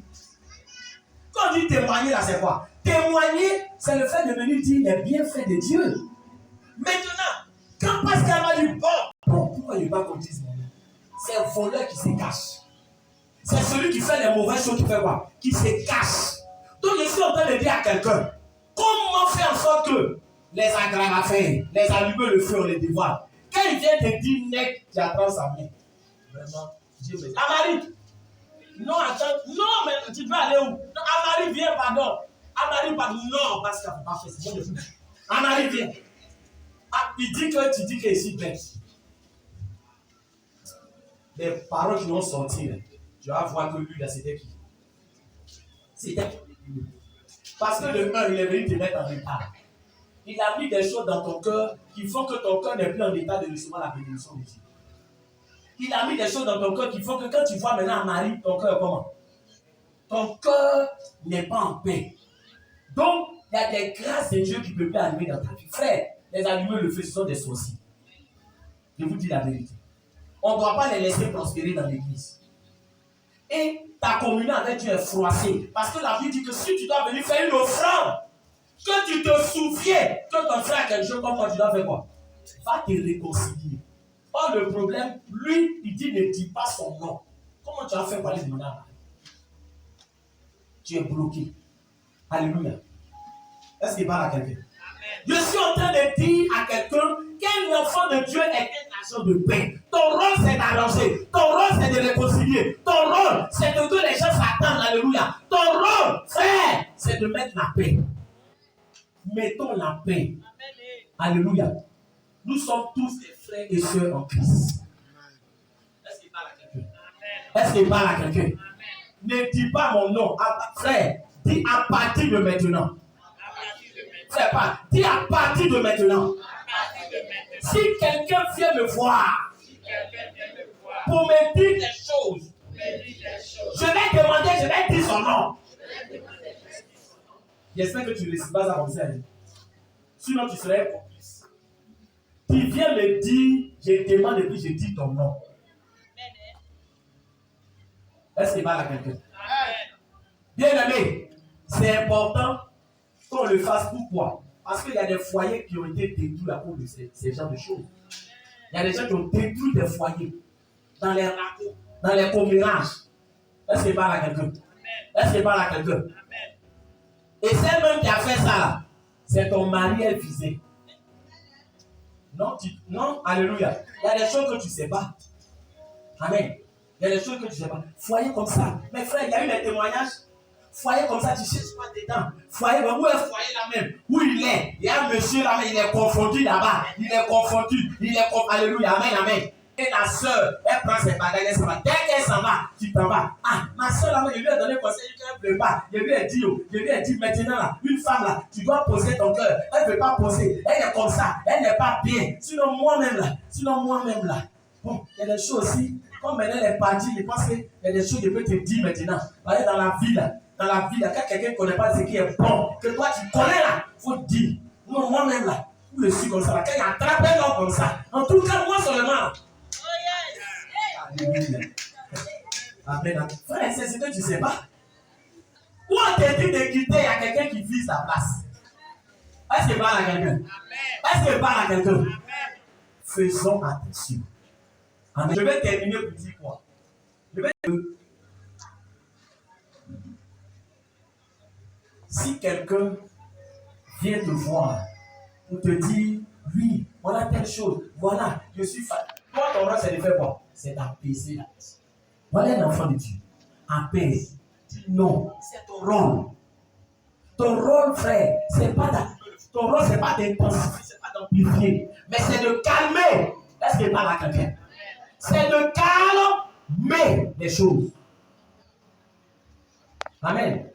Quand on dit témoigner là, c'est quoi? Témoigner, c'est le fait de venir dire les bienfaits de Dieu. Maintenant, quand Pascal m'a dit bon, pourquoi il ne va pas qu'on dise mon nom? C'est un voleur qui se cache. C'est celui qui fait les mauvaises choses qui fait quoi? Qui se cache. Donc je suis en train de dire à quelqu'un, comment faire en sorte que les aggrave à faire, les allumer le feu, on les dévoile. Quand il vient te dire net, tu apprends sa main. Vraiment, Dieu me dit. Amari, non, attends, non, mais tu peux aller où? Non, Amari, viens, pardon. Anne-Marie pas non, parce qu'elle ne peut pas faire ça. Anne-Marie vient. Ah, il dit que tu dis que ici bête. Les paroles qui vont sortir, tu vas voir que lui, là, c'était qui? C'était qui? Parce que le 1, il est venu te mettre en retard. Il a mis des choses dans ton cœur qui font que ton cœur n'est plus en état de recevoir la bénédiction de Dieu. Il a mis des choses dans ton cœur qui font que quand tu vois maintenant Marie, ton cœur comment? Ton cœur n'est pas en paix. Donc, il y a des grâces de Dieu qui ne peuvent plus allumer dans ta vie. Frère, les allumeurs le feu, ce sont des sorciers. Je vous dis la vérité. On ne doit pas les laisser prospérer dans l'église. Et ta communion avec Dieu est froissée. Parce que la Bible dit que si tu dois venir faire une offrande, que tu te souviens que ton frère a quelque chose comme toi, tu dois faire quoi? Va te réconcilier. Or, le problème, lui, il dit ne dis pas son nom. Comment tu vas faire pour aller demander à Marie? Tu es bloqué. Alléluia. Est-ce qu'il parle à quelqu'un? Je suis en train de dire à quelqu'un qu'un enfant de Dieu est un agent de paix. Ton rôle, c'est d'arranger. Ton rôle, c'est de réconcilier. Ton rôle, c'est de que les gens s'attendent. Alléluia. Ton rôle, frère, c'est de mettre la paix. Mettons la paix. Alléluia. Nous sommes tous des frères et sœurs en Christ. Est-ce qu'il parle à quelqu'un? Est-ce qu'il parle à quelqu'un? Ne dis pas mon nom. Frère, dis à partir de maintenant. Frère, pas. Dis à partir de maintenant. Si quelqu'un vient me voir pour me dire des choses, je vais demander, je vais dire son nom. J'espère que tu ne récites pas ça comme ça. Sinon, tu serais complice. Tu viens me dire, je demande et puis je dis ton nom. Est-ce qu'il parle à quelqu'un? Bien aimé, c'est important qu'on le fasse. Pourquoi? Parce qu'il y a des foyers qui ont été détruits à cause de ces genres de choses. Il y a des gens qui ont détruit des foyers dans les ragots, dans les commérages. Est-ce qu'il parle à quelqu'un? Est-ce qu'il parle à quelqu'un? Et celle-même qui a fait ça là, c'est ton mari est visé. Non, non, alléluia. Il y a des choses que tu ne sais pas. Amen. Il y a des choses que tu ne sais pas. Foyer comme ça. Mais frère, il y a eu des témoignages. Foyer comme ça, tu cherches pas dedans. Foyer, où est le foyer là même? Où il est? Il y a un monsieur là, mais il est confondu là-bas. Il est confondu. Alléluia. Amen, amen. Et la soeur, elle prend ses bagages, elle s'en va. Dès qu'elle s'en va, tu t'en vas. Ah, ma soeur là, je lui ai donné conseil qu'elle ne veut pas. Je lui ai dit, maintenant là, une femme là, tu dois poser ton cœur. Elle ne veut pas poser. Elle est comme ça. Elle n'est pas bien. Sinon moi-même là. Bon, il y a des choses aussi. Comme maintenant elle est partie, je pense qu'il y a des choses que je peux te dire maintenant. Allez dans la vie là, quand quelqu'un ne connaît pas ce qui est bon, que toi tu connais là, il faut te dire. Non, moi-même là, où je suis comme ça là, quand il attrape un homme comme ça, en tout cas, moi seulement là. Alléluia. Amen. Frère, c'est ce que tu ne sais pas. Où on t'a dit de quitter, il y a quelqu'un qui vise ta place. Est-ce qu'il parle à quelqu'un? Est-ce qu'il parle à quelqu'un? Faisons attention. Amen. Je vais terminer pour dire quoi? Si quelqu'un vient te voir pour te dire, oui, voilà telle chose, voilà, je suis fan. Toi, ton rôle, c'est de faire quoi? C'est d'apaiser la personne. Voilà un enfant de Dieu. Apaise. Non, c'est ton rôle. Ton rôle, frère, c'est pas ton rôle, c'est pas d'intensifier, c'est pas d'amplifier, mais c'est de calmer. Est-ce qu'il parle à quelqu'un? C'est de calmer les choses. Amen.